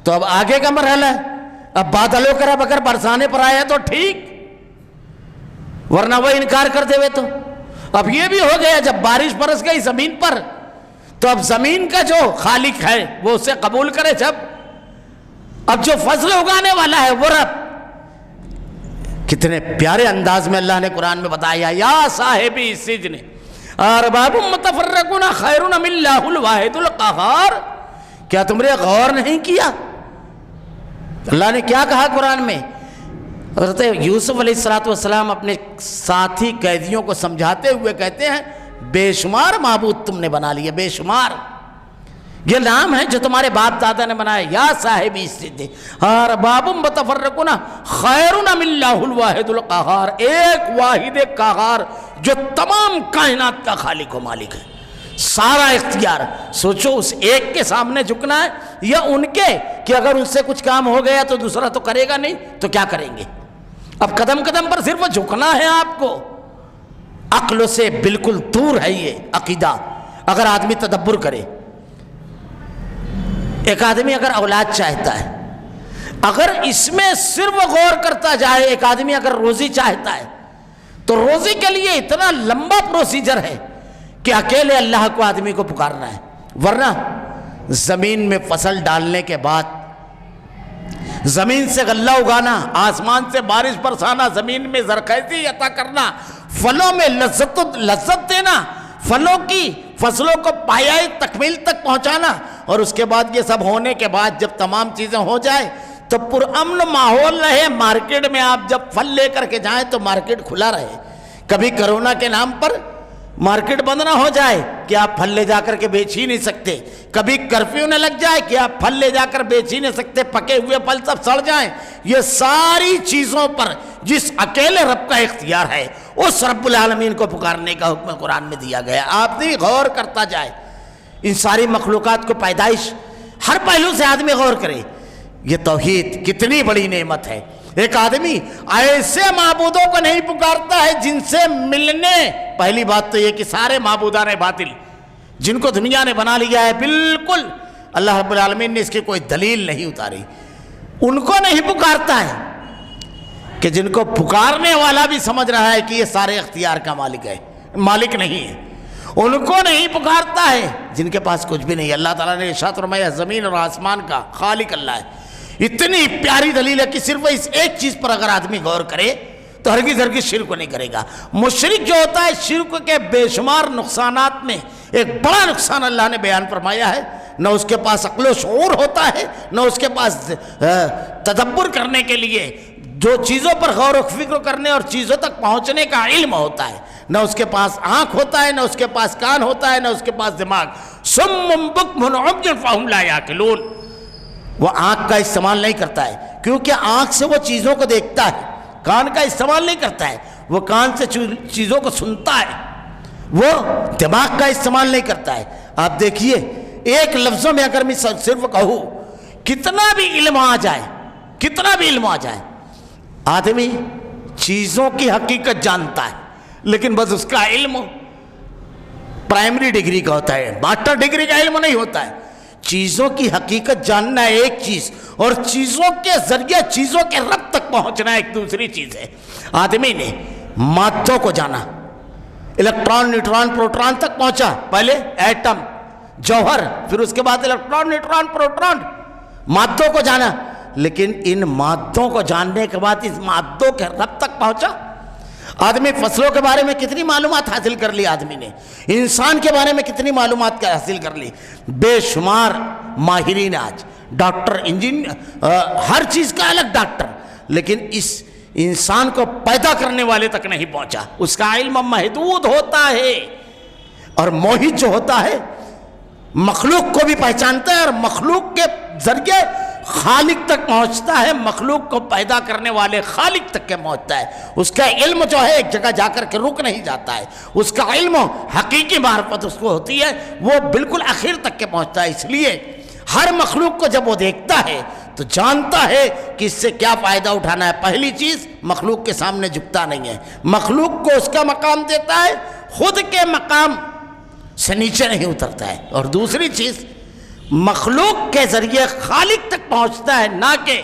تو اب آگے کا مرحلہ ہے، اب بادلوں کا رب اگر برسانے پر آیا تو ٹھیک، ورنہ وہ انکار کر دے تو اب یہ بھی ہو گیا، جب بارش برس گئی زمین پر تو اب زمین کا جو خالق ہے وہ اسے قبول کرے، جب اب جو فصل اگانے والا ہے وہ رب۔ کتنے پیارے انداز میں اللہ نے قرآن میں بتایا، یا صاحبی السجن ارباب متفرقون خیر ام اللہ الواحد القہار۔ کیا تم نے غور نہیں کیا اللہ نے کیا کہا قرآن میں؟ حضرت یوسف علیہ السلام اپنے ساتھی قیدیوں کو سمجھاتے ہوئے کہتے ہیں بے شمار معبود تم نے بنا لیے، بے شمار، یہ نام ہے جو تمہارے باپ دادا نے بنایا، یا صاحبی السجن ارباب متفرقون خیر ام اللہ الواحد القہار، ایک واحد قہار جو تمام کائنات کا خالق و مالک ہے، سارا اختیار۔ سوچو اس ایک کے سامنے جھکنا ہے یا ان کے کہ اگر ان سے کچھ کام ہو گیا تو دوسرا تو کرے گا نہیں، تو کیا کریں گے؟ اب قدم قدم پر صرف جھکنا ہے آپ کو۔ عقل سے بالکل دور ہے یہ عقیدہ اگر آدمی تدبر کرے۔ ایک آدمی اگر اولاد چاہتا ہے، اگر اس میں صرف غور کرتا جائے، ایک آدمی اگر روزی چاہتا ہے تو روزی کے لیے اتنا لمبا پروسیجر ہے کہ اکیلے اللہ کو آدمی کو پکارنا ہے، ورنہ زمین میں فصل ڈالنے کے بعد زمین سے غلہ اگانا، آسمان سے بارش برسانا، زمین میں زرخیزی عطا کرنا، پھلوں میں لذت دینا، پھلوں کی فصلوں کو پایۂ تکمیل تک پہنچانا، اور اس کے بعد یہ سب ہونے کے بعد جب تمام چیزیں ہو جائیں تو پرامن ماحول رہے، مارکیٹ میں آپ جب پھل لے کر کے جائیں تو مارکیٹ کھلا رہے، کبھی کرونا کے نام پر مارکیٹ بند نہ ہو جائے کہ آپ پھل لے جا کر کے بیچ ہی نہیں سکتے، کبھی کرفیو نہ لگ جائے کہ آپ پھل لے جا کر بیچ ہی نہیں سکتے، پکے ہوئے پھل سب سڑ جائیں۔ یہ ساری چیزوں پر جس اکیلے رب کا اختیار ہے اس رب العالمین کو پکارنے کا حکم قرآن میں دیا گیا۔ آدمی غور کرتا جائے ان ساری مخلوقات کو، پیدائش ہر پہلو سے آدمی غور کرے، یہ توحید کتنی بڑی نعمت ہے۔ ایک آدمی ایسے معبودوں کو نہیں پکارتا ہے جن سے ملنے، پہلی بات تو یہ کہ سارے معبودان باطل جن کو دنیا نے بنا لیا ہے، بالکل اللہ رب العالمین نے اس کی کوئی دلیل نہیں اتاری، ان کو نہیں پکارتا ہے کہ جن کو پکارنے والا بھی سمجھ رہا ہے کہ یہ سارے اختیار کا مالک ہے، مالک نہیں ہے، ان کو نہیں پکارتا ہے جن کے پاس کچھ بھی نہیں۔ اللہ تعالیٰ نے ارشاد فرمایا زمین اور آسمان کا خالق اللہ ہے۔ اتنی پیاری دلیل ہے کہ صرف اس ایک چیز پر اگر آدمی غور کرے تو ہرگز شرک کو نہیں کرے گا۔ مشرک جو ہوتا ہے، شرک کے بے شمار نقصانات میں ایک بڑا نقصان اللہ نے بیان فرمایا ہے، نہ اس کے پاس عقل و شعور ہوتا ہے، نہ اس کے پاس تدبر کرنے کے لیے جو چیزوں پر غور و فکر کرنے اور چیزوں تک پہنچنے کا علم ہوتا ہے، نہ اس کے پاس آنکھ ہوتا ہے، نہ اس کے پاس کان ہوتا ہے، نہ اس کے پاس دماغ۔ صم بکم عمي فهم لا يعقلون، وہ آنکھ کا استعمال نہیں کرتا ہے کیونکہ آنکھ سے وہ چیزوں کو دیکھتا ہے، کان کا استعمال نہیں کرتا ہے، وہ کان سے چیزوں کو سنتا ہے، وہ دماغ کا استعمال نہیں کرتا ہے۔ آپ دیکھیے ایک لفظوں میں اگر میں صرف کہوں، کتنا بھی علم آ جائے، کتنا بھی علم آ جائے، آدمی چیزوں کی حقیقت جانتا ہے لیکن بس اس کا علم پرائمری ڈگری کا ہوتا ہے، ماسٹر ڈگری کا علم نہیں ہوتا ہے۔ چیزوں کی حقیقت جاننا ایک چیز اور چیزوں کے ذریعے چیزوں کے رب تک پہنچنا ایک دوسری چیز ہے۔ آدمی نے مادوں کو جانا، الیکٹران، نیوٹران، پروٹون تک پہنچا، پہلے ایٹم، جوہر، پھر اس کے بعد الیکٹران، نیوٹران، پروٹون، مادوں کو جانا، لیکن ان مادوں کو جاننے کے بعد اس مادوں کے رب تک پہنچا۔ آدمی فصلوں کے بارے میں کتنی معلومات حاصل کر لی، آدمی نے انسان کے بارے میں کتنی معلومات حاصل کر لی، بے شمار ماہرین آج ڈاکٹر، انجینئر، ہر چیز کا الگ ڈاکٹر، لیکن اس انسان کو پیدا کرنے والے تک نہیں پہنچا۔ اس کا علم محدود ہوتا ہے، اور موحد جو ہوتا ہے مخلوق کو بھی پہچانتا ہے اور مخلوق کے ذریعے خالق تک پہنچتا ہے، مخلوق کو پیدا کرنے والے خالق تک کے پہنچتا ہے۔ اس کا علم جو ہے ایک جگہ جا کر کے رک نہیں جاتا ہے، اس کا علم حقیقی معرفت اس کو ہوتی ہے، وہ بالکل آخر تک کے پہنچتا ہے۔ اس لیے ہر مخلوق کو جب وہ دیکھتا ہے تو جانتا ہے کہ اس سے کیا فائدہ اٹھانا ہے۔ پہلی چیز، مخلوق کے سامنے جھکتا نہیں ہے، مخلوق کو اس کا مقام دیتا ہے، خود کے مقام سے نیچے نہیں اترتا ہے۔ اور دوسری چیز، مخلوق کے ذریعے خالق تک پہنچتا ہے، نہ کہ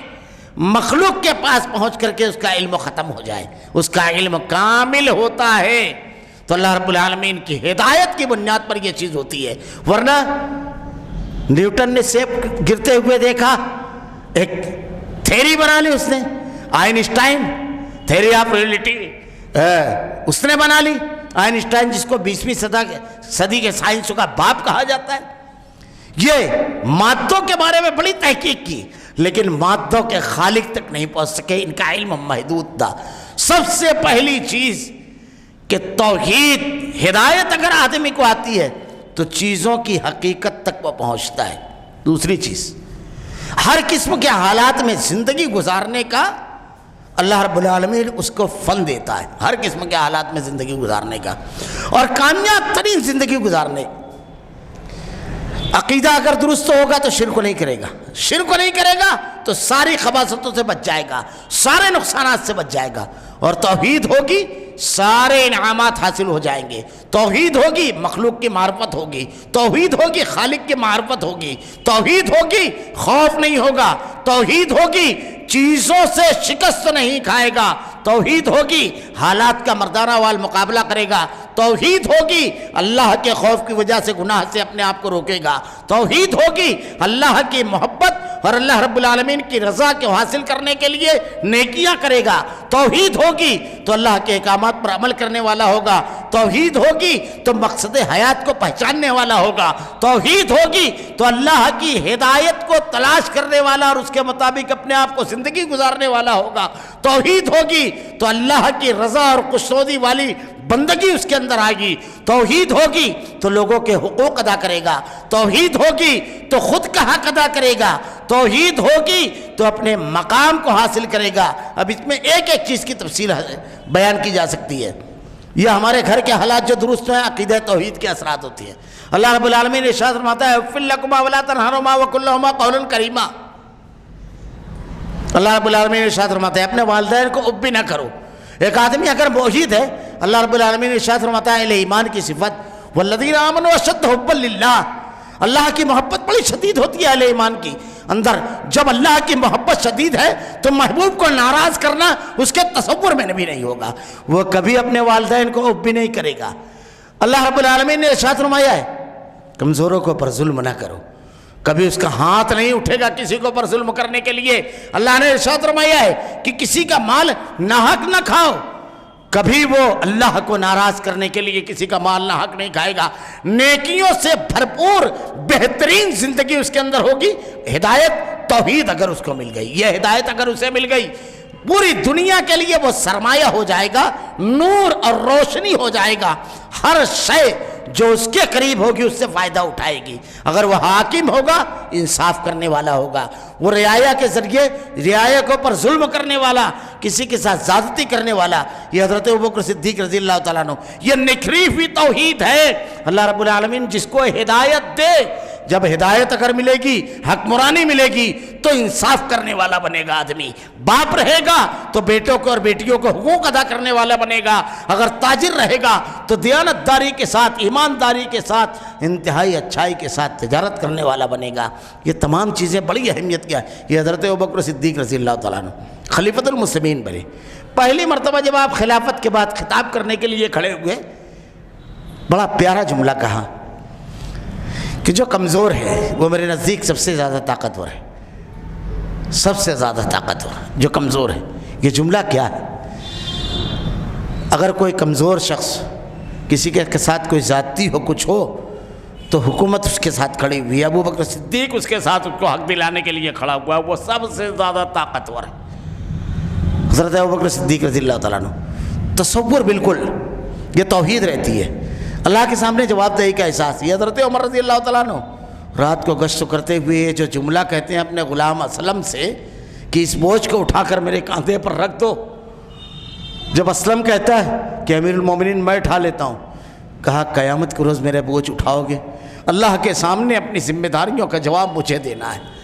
مخلوق کے پاس پہنچ کر کے اس کا علم ختم ہو جائے، اس کا علم کامل ہوتا ہے۔ تو اللہ رب العالمین کی ہدایت کی بنیاد پر یہ چیز ہوتی ہے، ورنہ نیوٹن نے سیب گرتے ہوئے دیکھا، ایک تھیری بنا لی اس نے، آئنسٹائن تھیری آف ریلیٹی اس نے بنا لی، آئنسٹائن جس کو 20ویں صدی کے سائنس کا باپ کہا جاتا ہے۔ یہ مادوں کے بارے میں بڑی تحقیق کی لیکن مادوں کے خالق تک نہیں پہنچ سکے، ان کا علم محدود تھا۔ سب سے پہلی چیز کہ توحید، ہدایت اگر آدمی کو آتی ہے تو چیزوں کی حقیقت تک وہ پہنچتا ہے۔ دوسری چیز، ہر قسم کے حالات میں زندگی گزارنے کا اللہ رب العالمین اس کو فن دیتا ہے، ہر قسم کے حالات میں زندگی گزارنے کا، اور کامیاب ترین زندگی گزارنے۔ عقیدہ اگر درست ہوگا تو شرک نہیں کرے گا، شرک نہیں کرے گا تو ساری خباثتوں سے بچ جائے گا، سارے نقصانات سے بچ جائے گا، اور توحید ہوگی سارے انعامات حاصل ہو جائیں گے۔ توحید ہوگی مخلوق کی معرفت ہوگی، توحید ہوگی خالق کی معرفت ہوگی، توحید ہوگی خوف نہیں ہوگا، توحید ہوگی چیزوں سے شکست نہیں کھائے گا، توحید ہوگی حالات کا مردانہ وال مقابلہ کرے گا، توحید ہوگی اللہ کے خوف کی وجہ سے گناہ سے اپنے آپ کو روکے گا، توحید ہوگی اللہ کی محبت اور اللہ رب العالمین کی رضا کو حاصل کرنے کے لیے نیکیاں کرے گا۔ توحید ہوگی تو اللہ کے احکامات پر عمل کرنے والا ہوگا، توحید ہوگی تو مقصد حیات کو پہچاننے والا ہوگا، توحید ہوگی تو اللہ کی ہدایت کو تلاش کرنے والا اور اس کے مطابق اپنے آپ کو زندگی گزارنے والا ہوگا، توحید ہوگی تو اللہ کی رضا اور خوشنودی والی بندگی اس کے اندر آئے گی، توحید ہوگی تو لوگوں کے حقوق ادا کرے گا، توحید ہوگی تو خود کا حق ادا کرے گا، توحید ہوگی تو اپنے مقام کو حاصل کرے گا۔ اب اس میں ایک ایک چیز کی تفصیل بیان کی جا سکتی ہے۔ یہ ہمارے گھر کے حالات جو درست ہیں، عقیدہ توحید کے اثرات ہوتی ہیں۔ اللہ رب العالمین نے ارشاد فرماتا ہے اُفٍّ لَكُمَا وَلَا تَنْهَرْهُمَا وَقُلْ لَهُمَا قَوْلًا كَرِيمًا۔ اللہ رب العالمین نے ارشاد فرماتا ہے اپنے والدین کو اف بھی نہ کرو۔ ایک آدمی اگر موحد ہے، اللہ رب العالمین نے ارشاد فرماتا ہے اہل ایمان کی صفت وَالَّذِينَ آمَنُوا أَشَدُّ حُبًّا لِلَّهِ، اللہ کی محبت بڑی شدید ہوتی ہے اہل ایمان کی اندر۔ جب اللہ کی محبت شدید ہے تو محبوب کو ناراض کرنا اس کے تصور میں بھی نہیں ہوگا، وہ کبھی اپنے والدین کو اف بھی نہیں کرے گا۔ اللہ رب العالمین نے ارشاد فرمایا ہے کمزوروں کو پر ظلم نہ کرو، کبھی اس کا ہاتھ نہیں اٹھے گا کسی کو پر ظلم کرنے کے لیے۔ اللہ نے ارشاد فرمایا ہے کہ کسی کا مال ناحق نہ کھاؤ، کبھی وہ اللہ کو ناراض کرنے کے لیے کسی کا مال ناحق نہیں کھائے گا۔ نیکیوں سے بھرپور بہترین زندگی اس کے اندر ہوگی۔ ہدایت توحید اگر اس کو مل گئی، یہ ہدایت اگر اسے مل گئی، پوری دنیا کے لیے وہ سرمایہ ہو جائے گا، نور اور روشنی ہو جائے گا، ہر شے جو اس کے قریب ہوگی اس سے فائدہ اٹھائے گی۔ اگر وہ حاکم ہوگا انصاف کرنے والا ہوگا، وہ رعایا کے ذریعے رعایا کو پر ظلم کرنے والا، کسی کے ساتھ زیادتی کرنے والا، یہ حضرت ابوبکر صدیق رضی اللہ تعالیٰ عنہ، یہ نکھری ہوئی توحید ہے۔ اللہ رب العالمین جس کو ہدایت دے، جب ہدایت اگر ملے گی، حکمرانی ملے گی تو انصاف کرنے والا بنے گا آدمی۔ باپ رہے گا تو بیٹوں کو اور بیٹیوں کو حقوق ادا کرنے والا بنے گا، اگر تاجر رہے گا تو دیانت داری کے ساتھ، ایمانداری کے ساتھ، انتہائی اچھائی کے ساتھ تجارت کرنے والا بنے گا۔ یہ تمام چیزیں بڑی اہمیت کیا ہے۔ یہ حضرت ابوبکر صدیق رضی اللہ تعالیٰ عنہ خلیفۃ المسلمین بنے۔ پہلی مرتبہ جب آپ خلافت کے بعد خطاب کرنے کے لیے کھڑے ہوئے، بڑا پیارا جملہ کہا کہ جو کمزور ہے وہ میرے نزدیک سب سے زیادہ طاقتور ہے، سب سے زیادہ طاقتور جو کمزور ہے۔ یہ جملہ کیا ہے؟ اگر کوئی کمزور شخص کسی کے ساتھ کوئی زیادتی ہو، کچھ ہو، تو حکومت اس کے ساتھ کھڑی ہوئی ہے، ابوبکر صدیق اس کے ساتھ اس کو حق دلانے کے لیے کھڑا ہوا ہے، وہ سب سے زیادہ طاقتور ہے۔ حضرت ابوبکر صدیق رضی اللہ تعالیٰ عنہ تصور بالکل یہ توحید رہتی ہے، اللہ کے سامنے جواب دہی کا احساس۔ یہ حضرت عمر رضی اللہ تعالیٰ عنہ رات کو گشت کرتے ہوئے جو جملہ کہتے ہیں اپنے غلام اسلم سے کہ اس بوجھ کو اٹھا کر میرے کاندھے پر رکھ دو، جب اسلم کہتا ہے کہ امیر المومنین میں اٹھا لیتا ہوں، کہا قیامت کے روز میرے بوجھ اٹھاؤ گے؟ اللہ کے سامنے اپنی ذمہ داریوں کا جواب مجھے دینا ہے۔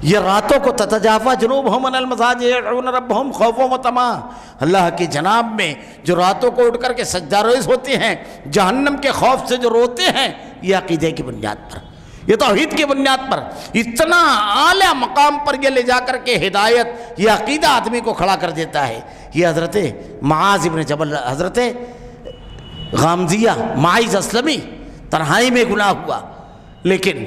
یہ راتوں کو تتجافا جنوبہم عن المضاجع یدعون ربہم خوفا وطمعا، اللہ کی جناب میں جو راتوں کو اٹھ کر کے سجدہ ریز ہوتے ہیں، جہنم کے خوف سے جو روتے ہیں، یہ عقیدے کی بنیاد پر، یہ توحید کی بنیاد پر، اتنا اعلیٰ مقام پر یہ لے جا کر کے ہدایت، یہ عقیدہ آدمی کو کھڑا کر دیتا ہے۔ یہ حضرت معاذ ابن جبل، حضرت غامزیہ معاذ اسلمی تنہائی میں گناہ ہوا، لیکن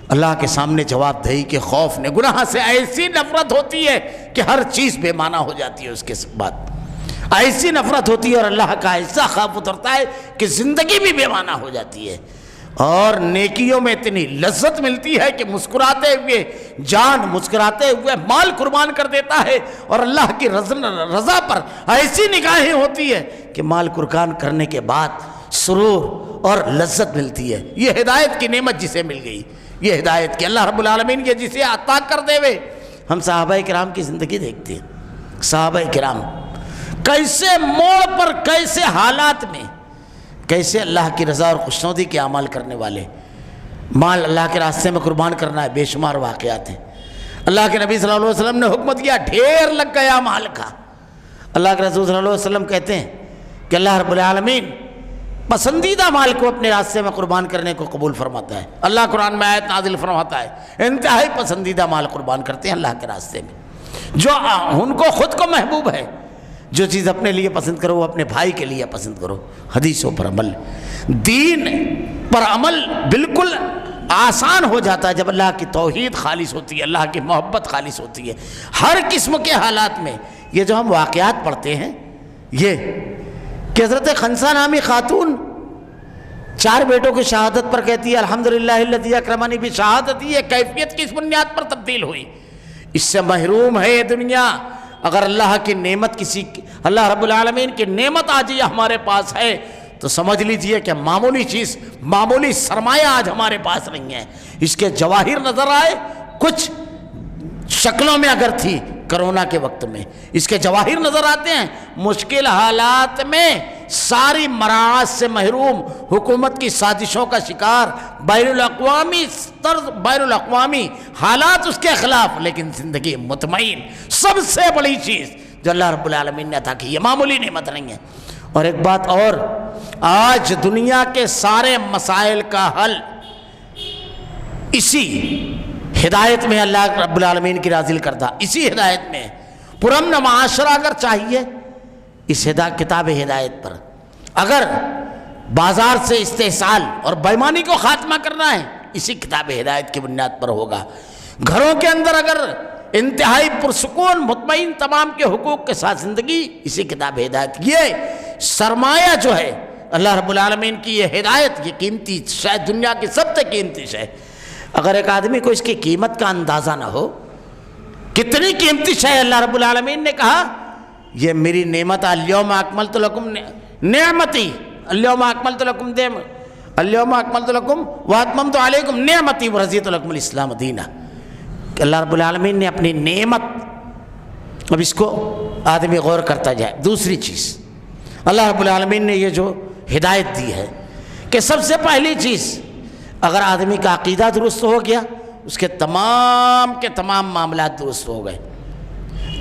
اللہ کے سامنے جواب دہی کے خوف نے، گناہ سے ایسی نفرت ہوتی ہے کہ ہر چیز بے معنی ہو جاتی ہے اس کے بعد، ایسی نفرت ہوتی ہے اور اللہ کا ایسا خوف اترتا ہے کہ زندگی بھی بے معنی ہو جاتی ہے، اور نیکیوں میں اتنی لذت ملتی ہے کہ مسکراتے ہوئے جان، مسکراتے ہوئے مال قربان کر دیتا ہے، اور اللہ کی رضا پر ایسی نگاہیں ہوتی ہے کہ مال قربان کرنے کے بعد سرور اور لذت ملتی ہے۔ یہ ہدایت کی نعمت جسے مل گئی، یہ ہدایت کی اللہ رب العالمین کے جسے عطا کر دے ہوئے۔ ہم صحابہ کرام کی زندگی دیکھتے ہیں، صحابہ کرام کیسے موڑ پر، کیسے حالات میں، کیسے اللہ کی رضا اور خوشنودی کے اعمال کرنے والے، مال اللہ کے راستے میں قربان کرنا ہے، بے شمار واقعات ہیں۔ اللہ کے نبی صلی اللہ علیہ وسلم نے حکم دیا، ڈھیر لگ گیا مال کا۔ اللہ کے رسول صلی اللہ علیہ وسلم کہتے ہیں کہ اللہ رب العالمین پسندیدہ مال کو اپنے راستے میں قربان کرنے کو قبول فرماتا ہے۔ اللہ قرآن میں آیت نازل فرماتا ہے انتہائی پسندیدہ مال قربان کرتے ہیں اللہ کے راستے میں، جو ان کو خود کو محبوب ہے۔ جو چیز اپنے لیے پسند کرو وہ اپنے بھائی کے لیے پسند کرو۔ حدیثوں پر عمل، دین پر عمل بالکل آسان ہو جاتا ہے جب اللہ کی توحید خالص ہوتی ہے، اللہ کی محبت خالص ہوتی ہے ہر قسم کے حالات میں۔ یہ جو ہم واقعات پڑھتے ہیں، یہ کہ حضرت خنسا نامی خاتون 4 بیٹوں کی شہادت پر کہتی ہے الحمدللہ الذی اکرمنی بشہادتی، یہ کیفیت کس بنیاد پر تبدیل ہوئی؟ اس سے محروم ہے یہ دنیا۔ اگر اللہ کی نعمت اللہ رب العالمین کی نعمت آج یہ ہمارے پاس ہے تو سمجھ لیجئے کہ معمولی چیز، معمولی سرمایہ آج ہمارے پاس نہیں ہے۔ اس کے جواہر نظر آئے کچھ شکلوں میں اگر تھی کرونا کے وقت میں، اس کے جواہر نظر آتے ہیں، مشکل حالات میں ساری مراعات سے محروم، حکومت کی سازشوں کا شکار، بین الاقوامی حالات اس کے خلاف، لیکن زندگی مطمئن۔ سب سے بڑی چیز جو اللہ رب العالمین نے عطا کی، یہ معمولی نعمت نہیں ہے۔ اور ایک بات اور، آج دنیا کے سارے مسائل کا حل اسی ہدایت میں اللہ رب العالمین کی نازل کردہ اسی ہدایت میں پرامن معاشرہ اگر چاہیے، اس کتاب ہدایت پر، اگر بازار سے استحصال اور بےایمانی کو خاتمہ کرنا ہے، اسی کتاب ہدایت کی بنیاد پر ہوگا۔ گھروں کے اندر اگر انتہائی پرسکون مطمئن تمام کے حقوق کے ساتھ زندگی، اسی کتاب ہدایت۔ یہ سرمایہ جو ہے اللہ رب العالمین کی یہ ہدایت، یہ قیمتی، شاید دنیا کی سب سے قیمتی شے۔ اگر ایک آدمی کو اس کی قیمت کا اندازہ نہ ہو، کتنی قیمتی شے اللہ رب العالمین نے کہا یہ میری نعمت، الیوم اکملت لکم نعمتی، الیوم اکملت لکم الیوم اکملت لکم واتممت علیکم نعمتی ورضیت لکم الاسلام دینا۔ کہ اللہ رب العالمین نے اپنی نعمت، اب اس کو آدمی غور کرتا جائے۔ دوسری چیز اللہ رب العالمین نے یہ جو ہدایت دی ہے کہ سب سے پہلی چیز، اگر آدمی کا عقیدہ درست ہو گیا، اس کے تمام معاملات درست ہو گئے۔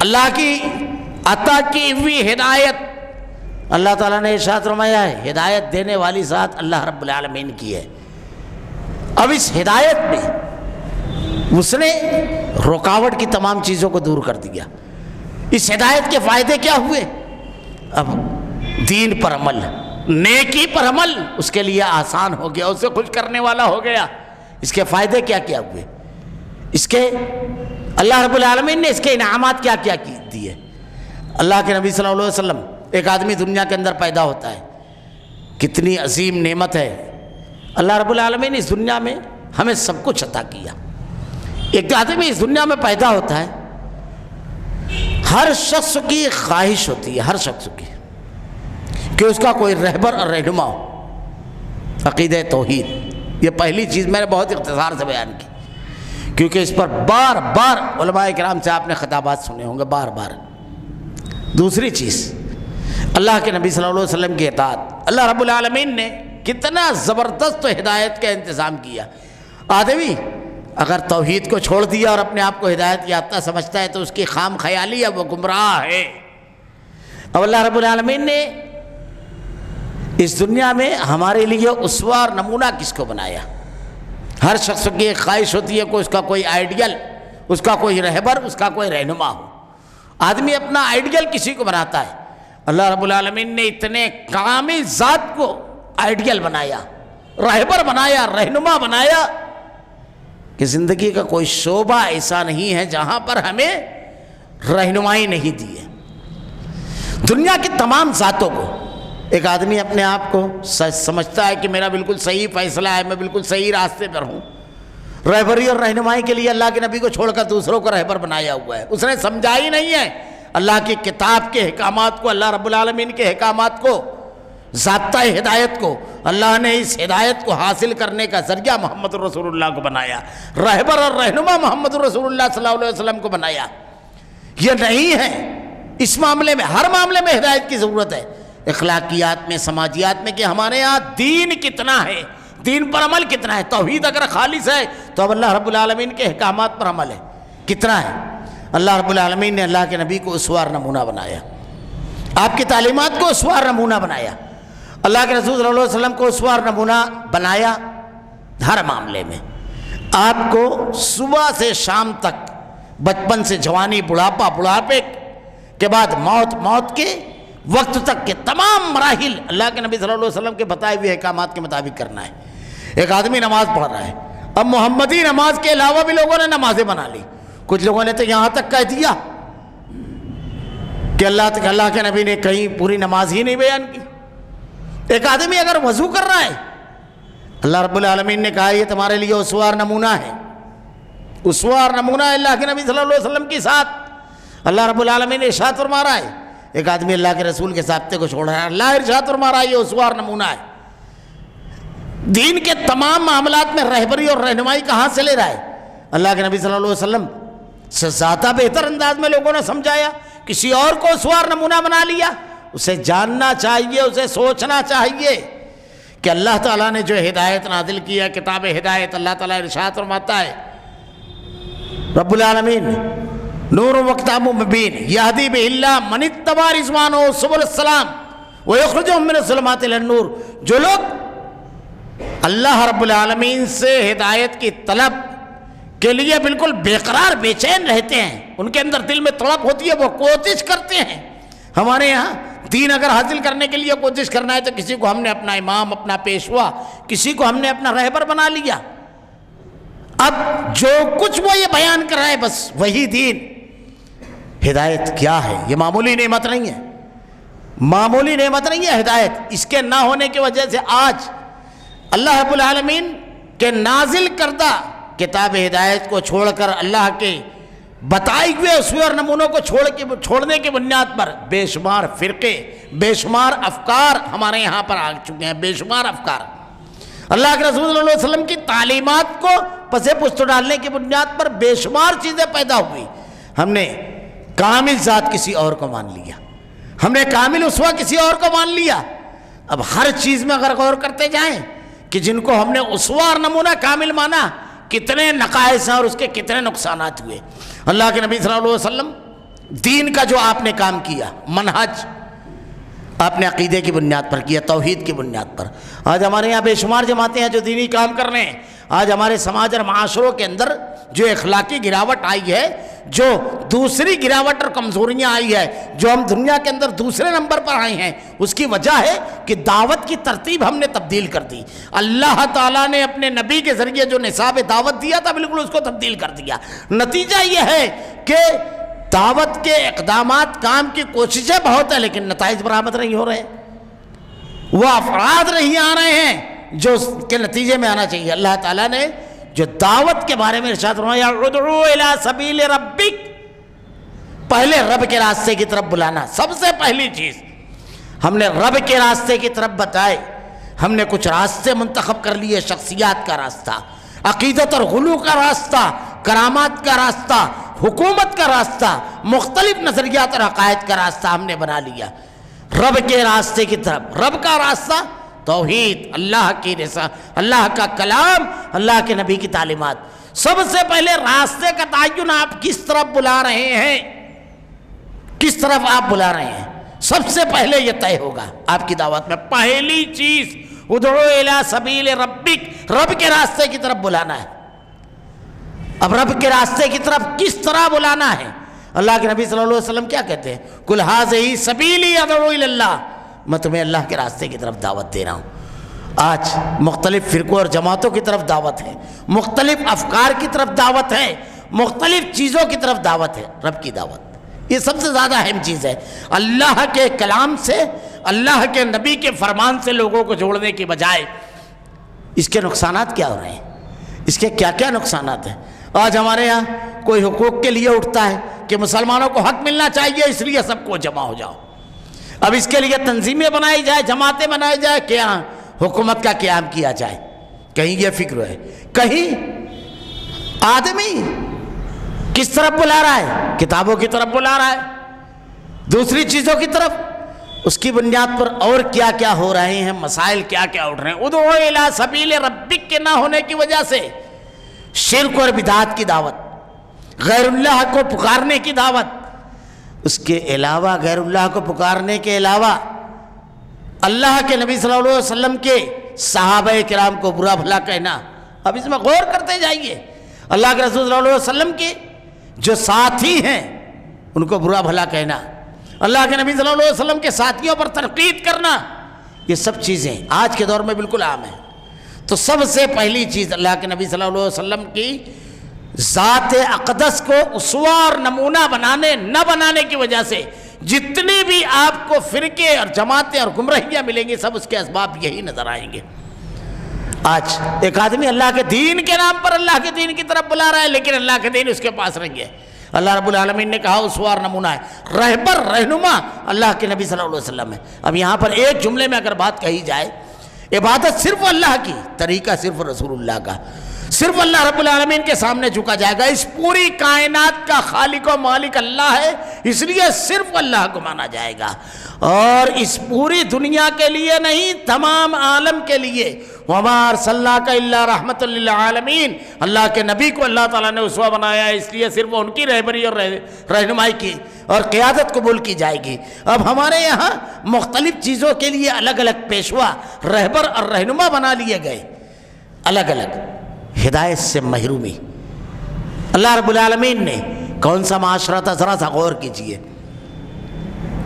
اللہ کی عطا کی ہوئی ہدایت، اللہ تعالیٰ نے ارشاد فرمایا ہے ہدایت دینے والی ذات اللہ رب العالمین کی ہے۔ اب اس ہدایت میں اس نے رکاوٹ کی تمام چیزوں کو دور کر دیا۔ اس ہدایت کے فائدے کیا ہوئے؟ اب دین پر عمل، نیکی پر عمل اس کے لیے آسان ہو گیا، اسے خوش کرنے والا ہو گیا۔ اس کے فائدے کیا کیا ہوئے؟ اس کے اللہ رب العالمین نے اس کے انعامات کیا کیا دیے؟ اللہ کے نبی صلی اللہ علیہ وسلم، ایک آدمی دنیا کے اندر پیدا ہوتا ہے، کتنی عظیم نعمت ہے۔ اللہ رب العالمین نے اس دنیا میں ہمیں سب کچھ عطا کیا۔ ایک آدمی اس دنیا میں پیدا ہوتا ہے، ہر شخص کی خواہش ہوتی ہے، ہر شخص کی، کہ اس کا کوئی رہبر اور رہنما ہو۔ عقیدہ توحید، یہ پہلی چیز میں نے بہت اختصار سے بیان کی، کیونکہ اس پر بار بار علماء کرام سے آپ نے خطابات سنے ہوں گے، بار بار۔ دوسری چیز، اللہ کے نبی صلی اللہ علیہ وسلم کی اطاعت۔ اللہ رب العالمین نے کتنا زبردست ہدایت کا انتظام کیا۔ آدمی اگر توحید کو چھوڑ دیا اور اپنے آپ کو ہدایت یافتہ سمجھتا ہے تو اس کی خام خیالی ہے، وہ گمراہ ہے۔ اب اللہ رب العالمین نے اس دنیا میں ہمارے لیے اسوہ اور نمونہ کس کو بنایا؟ ہر شخص کی ایک خواہش ہوتی ہے کہ اس کا کوئی آئیڈیل، اس کا کوئی رہبر، اس کا کوئی رہنما ہو۔ آدمی اپنا آئیڈیل کسی کو بناتا ہے۔ اللہ رب العالمین نے اتنے کامل ذات کو آئیڈیل بنایا، رہبر بنایا، رہنما بنایا کہ زندگی کا کوئی شعبہ ایسا نہیں ہے جہاں پر ہمیں رہنمائی نہیں دی ہے۔ دنیا کی تمام ذاتوں کو ایک آدمی اپنے آپ کو سمجھتا ہے کہ میرا بالکل صحیح فیصلہ ہے، میں بالکل صحیح راستے پر ہوں۔ رہبری اور رہنمائی کے لیے اللہ کے نبی کو چھوڑ کر دوسروں کو رہبر بنایا ہوا ہے۔ اس نے سمجھا ہی نہیں ہے اللہ کی کتاب کے احکامات کو، اللہ رب العالمین کے احکامات کو، ضابطہ ہدایت کو۔ اللہ نے اس ہدایت کو حاصل کرنے کا ذریعہ محمد رسول اللہ کو بنایا، رہبر اور رہنما محمد رسول اللہ صلی اللہ علیہ وسلم کو بنایا۔ یہ نہیں ہے اس معاملے میں، ہر معاملے میں ہدایت کی ضرورت ہے، اخلاقیات میں، سماجیات میں، کہ ہمارے ہاں دین کتنا ہے، دین پر عمل کتنا ہے۔ توحید اگر خالص ہے تو اب اللہ رب العالمین کے احکامات پر عمل ہے کتنا ہے۔ اللہ رب العالمین نے اللہ کے نبی کو اسوہ اور نمونہ بنایا، آپ کی تعلیمات کو اسوہ اور نمونہ بنایا، اللہ کے رسول صلی اللہ علیہ وسلم کو اسوہ اور نمونہ بنایا ہر معاملے میں۔ آپ کو صبح سے شام تک، بچپن سے جوانی، بڑھاپا، بڑھاپے کے بعد موت، موت کے وقت تک کے تمام مراحل اللہ کے نبی صلی اللہ علیہ وسلم کے بتائے ہوئے احکامات کے مطابق کرنا ہے۔ ایک آدمی نماز پڑھ رہا ہے، اب محمدی نماز کے علاوہ بھی لوگوں نے نمازیں بنا لی. کچھ لوگوں نے تو یہاں تک کہہ دیا کہ اللہ کے نبی نے کہیں پوری نماز ہی نہیں بیان کی. ایک آدمی اگر وضو کر رہا ہے، اللہ رب العالمین نے کہا یہ تمہارے لیے اسوار نمونہ ہے. اسوار نمونہ ہے اللہ کے نبی صلی اللہ علیہ وسلم کے ساتھ. اللہ رب العالمین نے ارشاد فرما رہا ہے ایک آدمی اللہ کے رسول کے ضابطے کو چھوڑ رہا ہے، اللہ ارشاد فرما رہا ہے یہ اسوار نمونہ ہے. دین کے تمام معاملات میں رہبری اور رہنمائی کہاں سے لے رہا ہے؟ اللہ کے نبی صلی اللہ علیہ وسلم سے زیادہ بہتر انداز میں لوگوں نے سمجھایا. کسی اور کو اسوار نمونہ بنا لیا. اسے جاننا چاہیے، اسے سوچنا چاہیے کہ اللہ تعالیٰ نے جو ہدایت نازل کی ہے، کتاب ہدایت، اللہ تعالیٰ ارشاد فرماتا ہے رب العالمین نور و کتاب مبین یہدی بہ اللہ من اتبع رضوانہ سبل السلام ویخرجہم من الظلمات الی النور. جو لوگ اللہ رب العالمین سے ہدایت کی طلب کے لیے بالکل بے قرار بے چین رہتے ہیں، ان کے اندر دل میں طلب ہوتی ہے، وہ کوشش کرتے ہیں. ہمارے یہاں دین اگر حاصل کرنے کے لیے کوشش کرنا ہے تو کسی کو ہم نے اپنا امام، اپنا پیشوا، کسی کو ہم نے اپنا رہبر بنا لیا. اب جو کچھ وہ یہ بیان کر رہا ہے بس وہی دین. ہدایت کیا ہے؟ یہ معمولی نعمت نہیں ہے، معمولی نعمت نہیں ہے ہدایت. اس کے نہ ہونے کی وجہ سے آج اللہ رب العالمین کے نازل کردہ کتاب ہدایت کو چھوڑ کر اللہ کے بتائے ہوئے اسوے اور نمونوں کو چھوڑنے کی بنیاد پر بے شمار فرقے، بے شمار افکار ہمارے یہاں پر آ چکے ہیں. بے شمار افکار اللہ کے رسول صلی اللہ علیہ وسلم کی تعلیمات کو پسے پشت ڈالنے کی بنیاد پر بے شمار چیزیں پیدا ہوئی. ہم نے کامل ذات کسی اور کو مان لیا، ہم نے کامل اسوہ کسی اور کو مان لیا. اب ہر چیز میں اگر غور کرتے جائیں کہ جن کو ہم نے اسوہ اور نمونہ کامل مانا کتنے نقائص ہیں اور اس کے کتنے نقصانات ہوئے. اللہ کے نبی صلی اللہ علیہ وسلم دین کا جو آپ نے کام کیا، منہج آپ نے عقیدے کی بنیاد پر کیا، توحید کی بنیاد پر. آج ہمارے یہاں بے شمار جماعتیں ہیں جو دینی کام کر رہے ہیں. آج ہمارے سماج اور معاشروں کے اندر جو اخلاقی گراوٹ آئی ہے، جو دوسری گراوٹ اور کمزوریاں آئی ہے، جو ہم دنیا کے اندر دوسرے نمبر پر آئے ہیں، اس کی وجہ ہے کہ دعوت کی ترتیب ہم نے تبدیل کر دی. اللہ تعالیٰ نے اپنے نبی کے ذریعے جو نصاب دعوت دیا تھا بالکل اس کو تبدیل کر دیا. نتیجہ یہ ہے کہ دعوت کے اقدامات، کام کی کوششیں بہت ہیں لیکن نتائج برآمد نہیں ہو رہے. وہ افراد نہیں آ رہے ہیں جو اس کے نتیجے میں آنا چاہیے. اللہ تعالیٰ نے جو دعوت کے بارے میں ارشاد فرمایا ادعو الی سبیل ربک، پہلے رب کے راستے کی طرف بلانا. سب سے پہلی چیز ہم نے رب کے راستے کی طرف بتائے. ہم نے کچھ راستے منتخب کر لیے، شخصیات کا راستہ، عقیدت اور غلو کا راستہ، کرامات کا راستہ، حکومت کا راستہ، مختلف نظریات اور عقائد کا راستہ ہم نے بنا لیا. رب کے راستے کی طرف، رب کا راستہ توحید، اللہ کی رسالت، اللہ کا کلام، اللہ کے نبی کی تعلیمات. سب سے پہلے راستے کا تعین آپ کس طرف بلا رہے ہیں، کس طرف آپ بلا رہے ہیں، سب سے پہلے یہ طے ہوگا آپ کی دعوت میں. پہلی چیز ادعو الی سبیل ربک، رب کے راستے کی طرف بلانا ہے. اب رب کے راستے کی طرف کس طرح بلانا ہے؟ اللہ کے نبی صلی اللہ علیہ وسلم کیا کہتے ہیں؟ قل ھذہ سبیلی ادعو الی اللہ، میں تمہیں اللہ کے راستے کی طرف دعوت دے رہا ہوں. آج مختلف فرقوں اور جماعتوں کی طرف دعوت ہے، مختلف افکار کی طرف دعوت ہے، مختلف چیزوں کی طرف دعوت ہے. رب کی دعوت یہ سب سے زیادہ اہم چیز ہے. اللہ کے کلام سے، اللہ کے نبی کے فرمان سے لوگوں کو جوڑنے کی بجائے اس کے نقصانات کیا ہو رہے ہیں، اس کے کیا کیا نقصانات ہیں. آج ہمارے یہاں کوئی حقوق کے لیے اٹھتا ہے کہ مسلمانوں کو حق ملنا چاہیے اس لیے سب کو جمع ہو جاؤ. اب اس کے لیے تنظیمیں بنائی جائے، جماعتیں بنائی جائے کہ ہاں حکومت کا قیام کیا جائے. کہیں یہ فکر ہے، کہیں آدمی کس طرف بلا رہا ہے؟ کتابوں کی طرف بلا رہا ہے، دوسری چیزوں کی طرف. اس کی بنیاد پر اور کیا کیا ہو رہے ہیں، مسائل کیا کیا اٹھ رہے ہیں. ادعو الی سبیل ربک کے نہ ہونے کی وجہ سے شرک اور بدعات کی دعوت، غیر اللہ کو پکارنے کی دعوت، اس کے علاوہ غیر اللہ کو پکارنے کے علاوہ اللہ کے نبی صلی اللہ علیہ وسلم کے صحابہ کرام کو برا بھلا کہنا. اب اس میں غور کرتے جائیے. اللہ کے رسول صلی اللہ علیہ وسلم کے جو ساتھی ہیں ان کو برا بھلا کہنا، اللہ کے نبی صلی اللہ علیہ وسلم کے ساتھیوں پر تنقید کرنا، یہ سب چیزیں آج کے دور میں بالکل عام ہیں. تو سب سے پہلی چیز اللہ کے نبی صلی اللہ علیہ وسلم کی ذات اقدس کو اسوہ اور نمونہ نہ بنانے کی وجہ سے جتنی بھی آپ کو فرقے اور جماعتیں اور گمراہیاں ملیں گی سب اس کے اسباب یہی نظر آئیں گے۔ آج ایک آدمی اللہ کے دین کے نام پر اللہ کے دین کی طرف بلا رہا ہے، لیکن اللہ کے دین اس کے پاس نہیں ہے۔ اللہ رب العالمین نے کہا اسوہ اور نمونہ ہے، رہبر رہنما اللہ کے نبی صلی اللہ علیہ وسلم ہے۔ اب یہاں پر ایک جملے میں اگر بات کہی جائے، عبادت صرف اللہ کی، طریقہ صرف رسول اللہ کا، صرف اللہ رب العالمین کے سامنے جھکا جائے گا۔ اس پوری کائنات کا خالق و مالک اللہ ہے، اس لیے صرف اللہ کو مانا جائے گا، اور اس پوری دنیا کے لیے نہیں، تمام عالم کے لیے۔ وَمَا أَرْسَلْنَاكَ إِلَّا رَحْمَةً لِّلْعَالَمِينَ، اللہ کے نبی کو اللہ تعالیٰ نے اسوہ بنایا ہے، اس لیے صرف ان کی رہبری اور رہنمائی کی اور قیادت قبول کی جائے گی۔ اب ہمارے یہاں مختلف چیزوں کے لیے الگ الگ پیشوا، رہبر اور رہنما بنا لیے گئے، الگ الگ، ہدایت سے محرومی۔ اللہ رب العالمین نے کون سا معاشرہ تھا، ذرا سا غور کیجئے،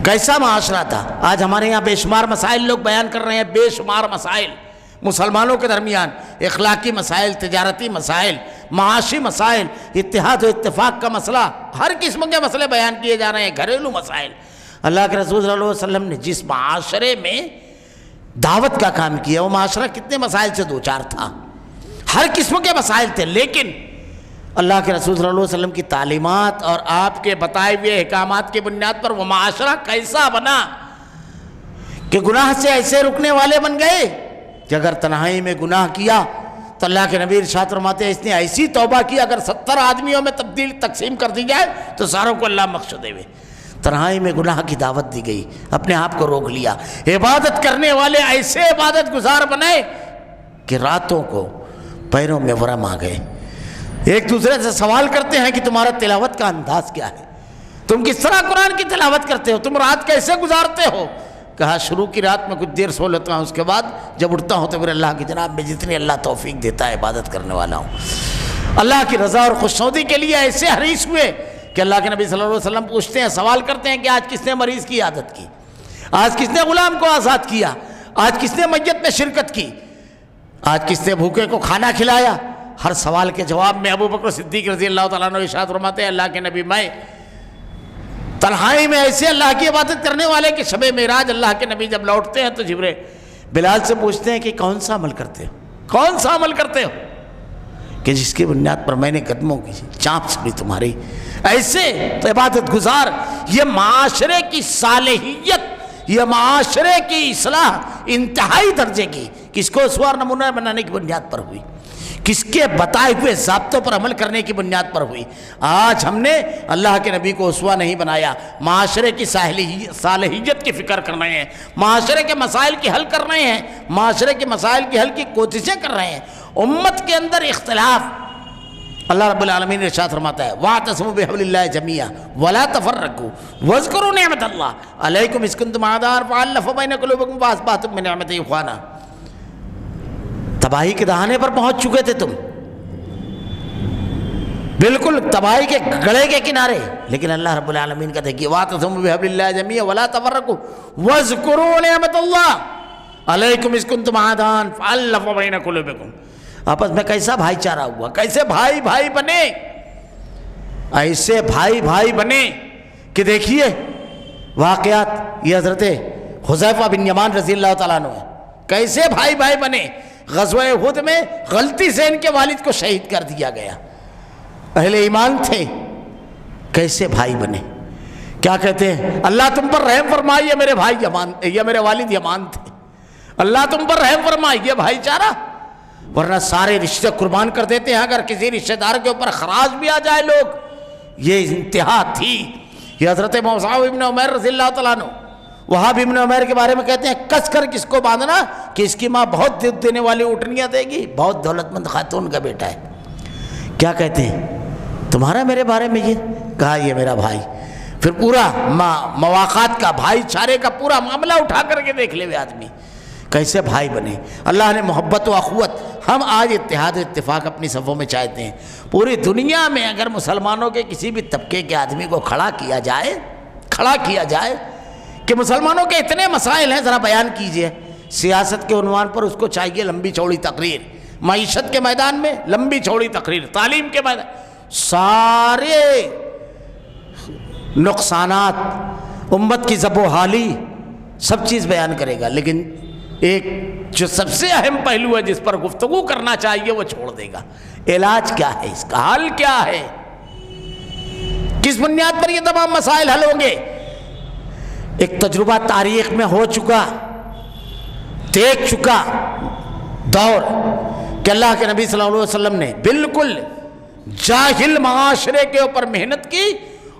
کیسا معاشرہ تھا۔ آج ہمارے یہاں بے شمار مسائل لوگ بیان کر رہے ہیں، بے شمار مسائل مسلمانوں کے درمیان، اخلاقی مسائل، تجارتی مسائل، معاشی مسائل، اتحاد و اتفاق کا مسئلہ، ہر قسم کے مسئلے بیان کیے جا رہے ہیں، گھریلو مسائل۔ اللہ کے رسول صلی اللہ علیہ وسلم نے جس معاشرے میں دعوت کا کام کیا، وہ معاشرہ کتنے مسائل سے دوچار تھا، ہر قسم کے مسائل تھے، لیکن اللہ کے رسول صلی اللہ علیہ وسلم کی تعلیمات اور آپ کے بتائے ہوئے احکامات کی بنیاد پر وہ معاشرہ کیسا بنا کہ گناہ سے ایسے رکنے والے بن گئے کہ اگر تنہائی میں گناہ کیا تو اللہ کے نبی ارشاد فرماتے ہیں اس نے ایسی توبہ کی اگر 70 آدمیوں میں تقسیم کر دی جائے تو ساروں کو اللہ بخش دے۔ تنہائی میں گناہ کی دعوت دی گئی، اپنے آپ کو روک لیا۔ عبادت کرنے والے ایسے عبادت گزار بنے کہ راتوں کو پیروں میں ورم آ گئے، ایک دوسرے سے سوال کرتے ہیں کہ تمہارا تلاوت کا انداز کیا ہے، تم کس طرح قرآن کی تلاوت کرتے ہو، تم رات کیسے گزارتے ہو؟ کہا شروع کی رات میں کچھ دیر سو لیتا ہوں، اس کے بعد جب اٹھتا ہوں تو پھر اللہ کی جناب میں جتنی اللہ توفیق دیتا ہے عبادت کرنے والا ہوں۔ اللہ کی رضا اور خوشنودی کے لیے ایسے حریص ہوئے کہ اللہ کے نبی صلی اللہ علیہ وسلم پوچھتے ہیں، سوال کرتے ہیں کہ آج کس نے مریض کی عادت کی، آج کس نے غلام کو آزاد کیا، آج کس نے میت میں شرکت کی، آج کس نے بھوکے کو کھانا کھلایا؟ ہر سوال کے جواب میں ابو بکر صدیق رضی اللہ تعالیٰ عنہ ارشاد فرماتے ہیں اللہ کے نبی میں تنہائی میں ایسے اللہ کی عبادت کرنے والے کہ شب معراج اللہ کے نبی جب لوٹتے ہیں تو جبریل بلال سے پوچھتے ہیں کہ کون سا عمل کرتے ہو، کون سا عمل کرتے ہو، کہ جس کی بنیاد پر میں نے قدموں کی چاپ سنی تمہاری۔ ایسے تو عبادت گزار، یہ معاشرے کی صالحیت، یہ معاشرے کی اصلاح انتہائی درجے کی کس کو اسوہ نمونہ بنانے کی بنیاد پر ہوئی، کس کے بتائے ہوئے ضابطوں پر عمل کرنے کی بنیاد پر ہوئی۔ آج ہم نے اللہ کے نبی کو اسوہ نہیں بنایا، معاشرے کی صالحیت کی فکر کر رہے ہیں، معاشرے کے مسائل کی حل کر رہے ہیں، معاشرے کے مسائل کی حل کی کوششیں کر رہے ہیں۔ امت کے اندر اختلاف، اللہ رب العالمین نے ارشاد فرماتا ہے وَاعْتَصِمُوا بِحَبْلِ اللَّهِ جَمِيعًا وَلَا تَفَرَّقُوا وَاذْكُرُوا نِعْمَةَ اللَّهِ عَلَيْكُمْ إِذْ كُنتُمْ أَعْدَاءً فَأَلَّفَ بَيْنَ قُلُوبِكُمْ فَأَصْبَحْتُم بِنِعْمَتِهِ إِخْوَانًا۔ تباہی کے دہانے پر پہنچ چکے تھے تم، بالکل تباہی کے گڑھے کے کنارے، لیکن اللہ رب العالمین کا دیکھیے وَاعْتَصِمُوا بِحَبْلِ اللَّهِ جَمِيعًا وَلَا تَفَرَّقُوا وَاذْكُرُوا نِعْمَةَ اللَّهِ عَلَيْكُمْ إِذْ كُنتُمْ أَعْدَاءً فَأَلَّفَ بَيْنَ قُلُوبِكُمْ۔ آپس میں کیسا بھائی چارہ ہوا، کیسے بھائی بھائی بنے، ایسے بھائی بھائی بنے کہ دیکھیے واقعات، یہ حضرت حذیفہ بن یمان رضی اللہ تعالیٰ عنہ کیسے بھائی بھائی بنے۔ غزوہ احد میں غلطی سے ان کے والد کو شہید کر دیا گیا، اہل ایمان تھے، کیسے بھائی بنے۔ کیا کہتے ہیں اللہ تم پر رحم فرمائے، یہ میرے بھائی یمان، یہ میرے والد یمان تھے، اللہ تم پر رحم فرمائے، یہ بھائی چارہ، ورنہ سارے رشتے قربان کر دیتے ہیں۔ اگر کسی رشتہ دار کے اوپر خراج بھی آ جائے لوگ، یہ انتہا تھی۔ یہ حضرت مصعب ابن عمیر رضی اللہ تعالیٰ عنہ، وہاب ابن عمیر کے بارے میں کہتے ہیں کس کر کس کو باندھنا کہ اس کی ماں بہت دودھ دینے والی اونٹنیاں دے گی، بہت دولت مند خاتون کا بیٹا ہے۔ کیا کہتے ہیں تمہارا میرے بارے میں یہ کہا، یہ میرا بھائی۔ پھر پورا مواقعات کا، بھائی چارے کا پورا معاملہ اٹھا کر کے دیکھ لے ہوئے آدمی کیسے بھائی بنے۔ اللہ نے محبت و اخوت، ہم آج اتحاد و اتفاق اپنی صفوں میں چاہتے ہیں۔ پوری دنیا میں اگر مسلمانوں کے کسی بھی طبقے کے آدمی کو کھڑا کیا جائے کہ مسلمانوں کے اتنے مسائل ہیں ذرا بیان کیجئے، سیاست کے عنوان پر اس کو چاہیے لمبی چوڑی تقریر، معیشت کے میدان میں لمبی چوڑی تقریر، تعلیم کے میدان سارے نقصانات، امت کی زب و حالی، سب چیز بیان کرے گا، لیکن ایک جو سب سے اہم پہلو ہے جس پر گفتگو کرنا چاہیے وہ چھوڑ دے گا۔ علاج کیا ہے، اس کا حل کیا ہے، کس بنیاد پر یہ تمام مسائل حل ہوں گے؟ ایک تجربہ تاریخ میں ہو چکا، دیکھ چکا دور کہ اللہ کے نبی صلی اللہ علیہ وسلم نے بالکل جاہل معاشرے کے اوپر محنت کی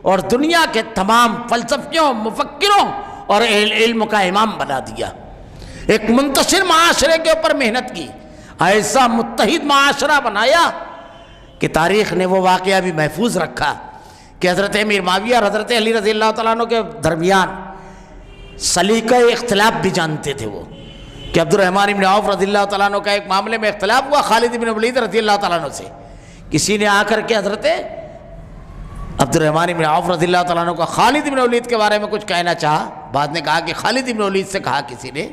اور دنیا کے تمام فلسفیوں، مفکروں اور علم کا امام بنا دیا۔ ایک منتشر معاشرے کے اوپر محنت کی، ایسا متحد معاشرہ بنایا کہ تاریخ نے وہ واقعہ بھی محفوظ رکھا کہ حضرت امیر معاویہ اور حضرت علی رضی اللہ تعالیٰ عنہ کے درمیان سلیقہ اختلاف بھی جانتے تھے وہ، کہ عبد الرحمن بن عوف رضی اللہ تعالیٰ عنہ کا ایک معاملے میں اختلاف ہوا خالد بن ولید رضی اللہ تعالیٰ عنہ سے، کسی نے آ کر کے حضرت عبد الرحمن بن عوف رضی اللہ تعالیٰ عنہ کا خالد بن ولید کے بارے میں کچھ کہنا چاہا، بعد نے کہا کہ خالد بن ولید سے کہا کسی نے،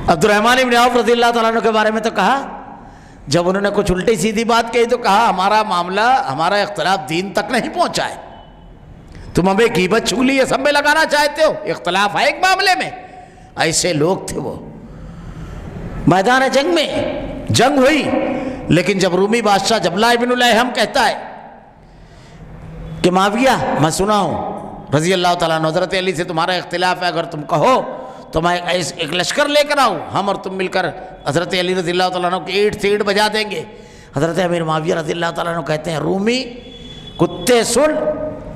عبد الرحمن بن عوف رضی اللہ تعالیٰ عنہ کے بارے میں تو کہا، جب انہوں نے کچھ الٹی سیدھی بات کہی تو کہا ہمارا معاملہ، ہمارا اختلاف دین تک نہیں پہنچا ہے، تم ہمیں غیبت چغلی یہ سب میں لگانا چاہتے ہو، اختلاف ہے ایک معاملے میں۔ ایسے لوگ تھے وہ۔ میدان جنگ میں جنگ ہوئی، لیکن جب رومی بادشاہ جبلہ ابن الیہم کہتا ہے کہ معاویہ میں سنا ہوں رضی اللہ تعالیٰ عنہ حضرت علی سے تمہارا اختلاف ہے، اگر تم کہو تو میں ایک لشکر لے کر آؤں، ہم اور تم مل کر حضرت علی رضی اللہ تعالیٰ عنہ کی اینٹ سے اینٹ بجا دیں گے۔ حضرت امیر معاویہ رضی اللہ تعالیٰ عنہ کہتے ہیں رومی کتے سن،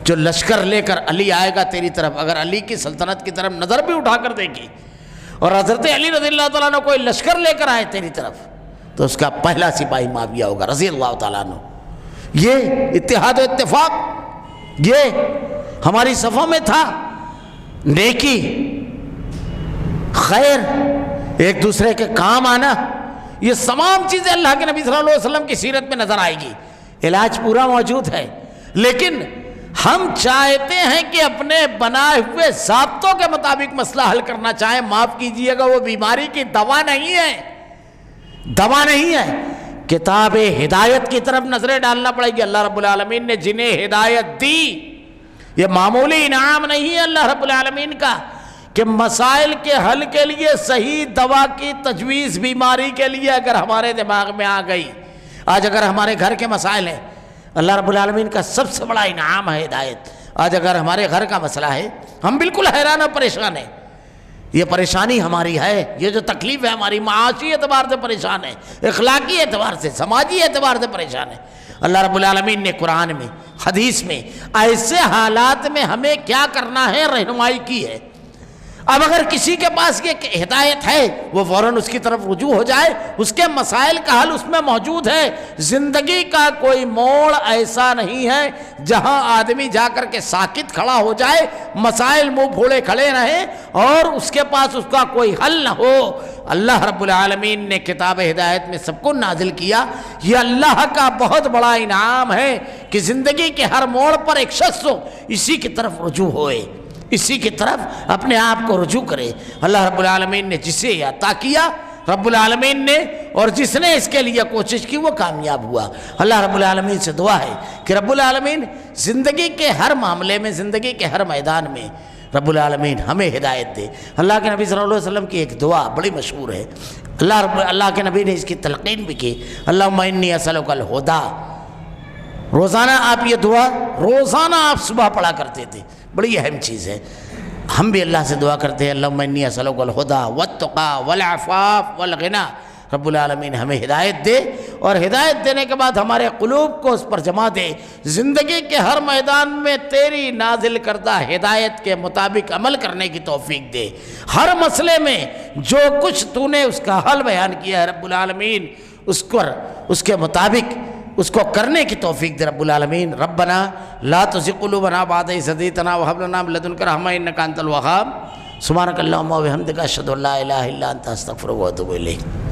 جو لشکر لے کر علی آئے گا تیری طرف، اگر علی کی سلطنت کی طرف نظر بھی اٹھا کر دیکھی اور حضرت علی رضی اللہ تعالیٰ عنہ کوئی لشکر لے کر آئے تیری طرف تو اس کا پہلا سپاہی معاویہ ہوگا رضی اللہ تعالیٰ عنہ۔ یہ اتحاد و اتفاق یہ ہماری صفوں میں تھا، نیکی، خیر، ایک دوسرے کے کام آنا، یہ تمام چیزیں اللہ کے نبی صلی اللہ علیہ وسلم کی سیرت میں نظر آئے گی۔ علاج پورا موجود ہے، لیکن ہم چاہتے ہیں کہ اپنے بنائے ہوئے ضابطوں کے مطابق مسئلہ حل کرنا چاہیں، معاف کیجئے گا وہ بیماری کی دوا نہیں ہے، دوا نہیں ہے۔ کتاب ہدایت کی طرف نظریں ڈالنا پڑے گی۔ اللہ رب العالمین نے جنہیں ہدایت دی، یہ معمولی انعام نہیں ہے اللہ رب العالمین کا کہ مسائل کے حل کے لیے صحیح دوا کی تجویز بیماری کے لیے اگر ہمارے دماغ میں آ گئی، آج اگر ہمارے گھر کے مسائل ہیں، اللہ رب العالمین کا سب سے بڑا انعام ہے ہدایت۔ آج اگر ہمارے گھر کا مسئلہ ہے، ہم بالکل حیران اور پریشان ہیں، یہ پریشانی ہماری ہے، یہ جو تکلیف ہے ہماری معاشی اعتبار سے پریشان ہے، اخلاقی اعتبار سے، سماجی اعتبار سے پریشان ہے۔ اللہ رب العالمین نے قرآن میں، حدیث میں ایسے حالات میں ہمیں کیا کرنا ہے رہنمائی کی ہے۔ اب اگر کسی کے پاس یہ ہدایت ہے وہ فوراً اس کی طرف رجوع ہو جائے، اس کے مسائل کا حل اس میں موجود ہے۔ زندگی کا کوئی موڑ ایسا نہیں ہے جہاں آدمی جا کر کے ساکت کھڑا ہو جائے، مسائل منہ پھوڑے کھڑے رہیں اور اس کے پاس اس کا کوئی حل نہ ہو۔ اللہ رب العالمین نے کتاب ہدایت میں سب کو نازل کیا۔ یہ اللہ کا بہت بڑا انعام ہے کہ زندگی کے ہر موڑ پر ایک شخص ہو اسی کی طرف رجوع ہوئے، اسی کی طرف اپنے آپ کو رجوع کرے۔ اللہ رب العالمین نے جسے عطا کیا رب العالمین نے، اور جس نے اس کے لیے کوشش کی وہ کامیاب ہوا۔ اللہ رب العالمین سے دعا ہے کہ رب العالمین زندگی کے ہر معاملے میں، زندگی کے ہر میدان میں رب العالمین ہمیں ہدایت دے۔ اللہ کے نبی صلی اللہ علیہ وسلم کی ایک دعا بڑی مشہور ہے، اللہ کے نبی نے اس کی تلقین بھی کی، اللہم انی اسألک الہدی۔ روزانہ آپ یہ دعا روزانہ آپ صبح پڑھا کرتے تھے، بڑی اہم چیز ہے۔ ہم بھی اللہ سے دعا کرتے ہیں اللہم انی اسألک الہدی والتقی والعفاف والغنی۔ رب العالمین ہمیں ہدایت دے، اور ہدایت دینے کے بعد ہمارے قلوب کو اس پر جما دے، زندگی کے ہر میدان میں تیری نازل کردہ ہدایت کے مطابق عمل کرنے کی توفیق دے۔ ہر مسئلے میں جو کچھ تو نے اس کا حل بیان کیا ہے رب العالمین، اس کے مطابق اس کو کرنے کی توفیق دے رب العالمین۔ ربنا لا تزغ قلوبنا بعد إذ هديتنا وهب لنا من لدنك رحمة إنك أنت الوهاب۔ سبحانك اللهم وبحمدك أشهد أن لا إله إلا أنت أستغفرك وأتوب إليك۔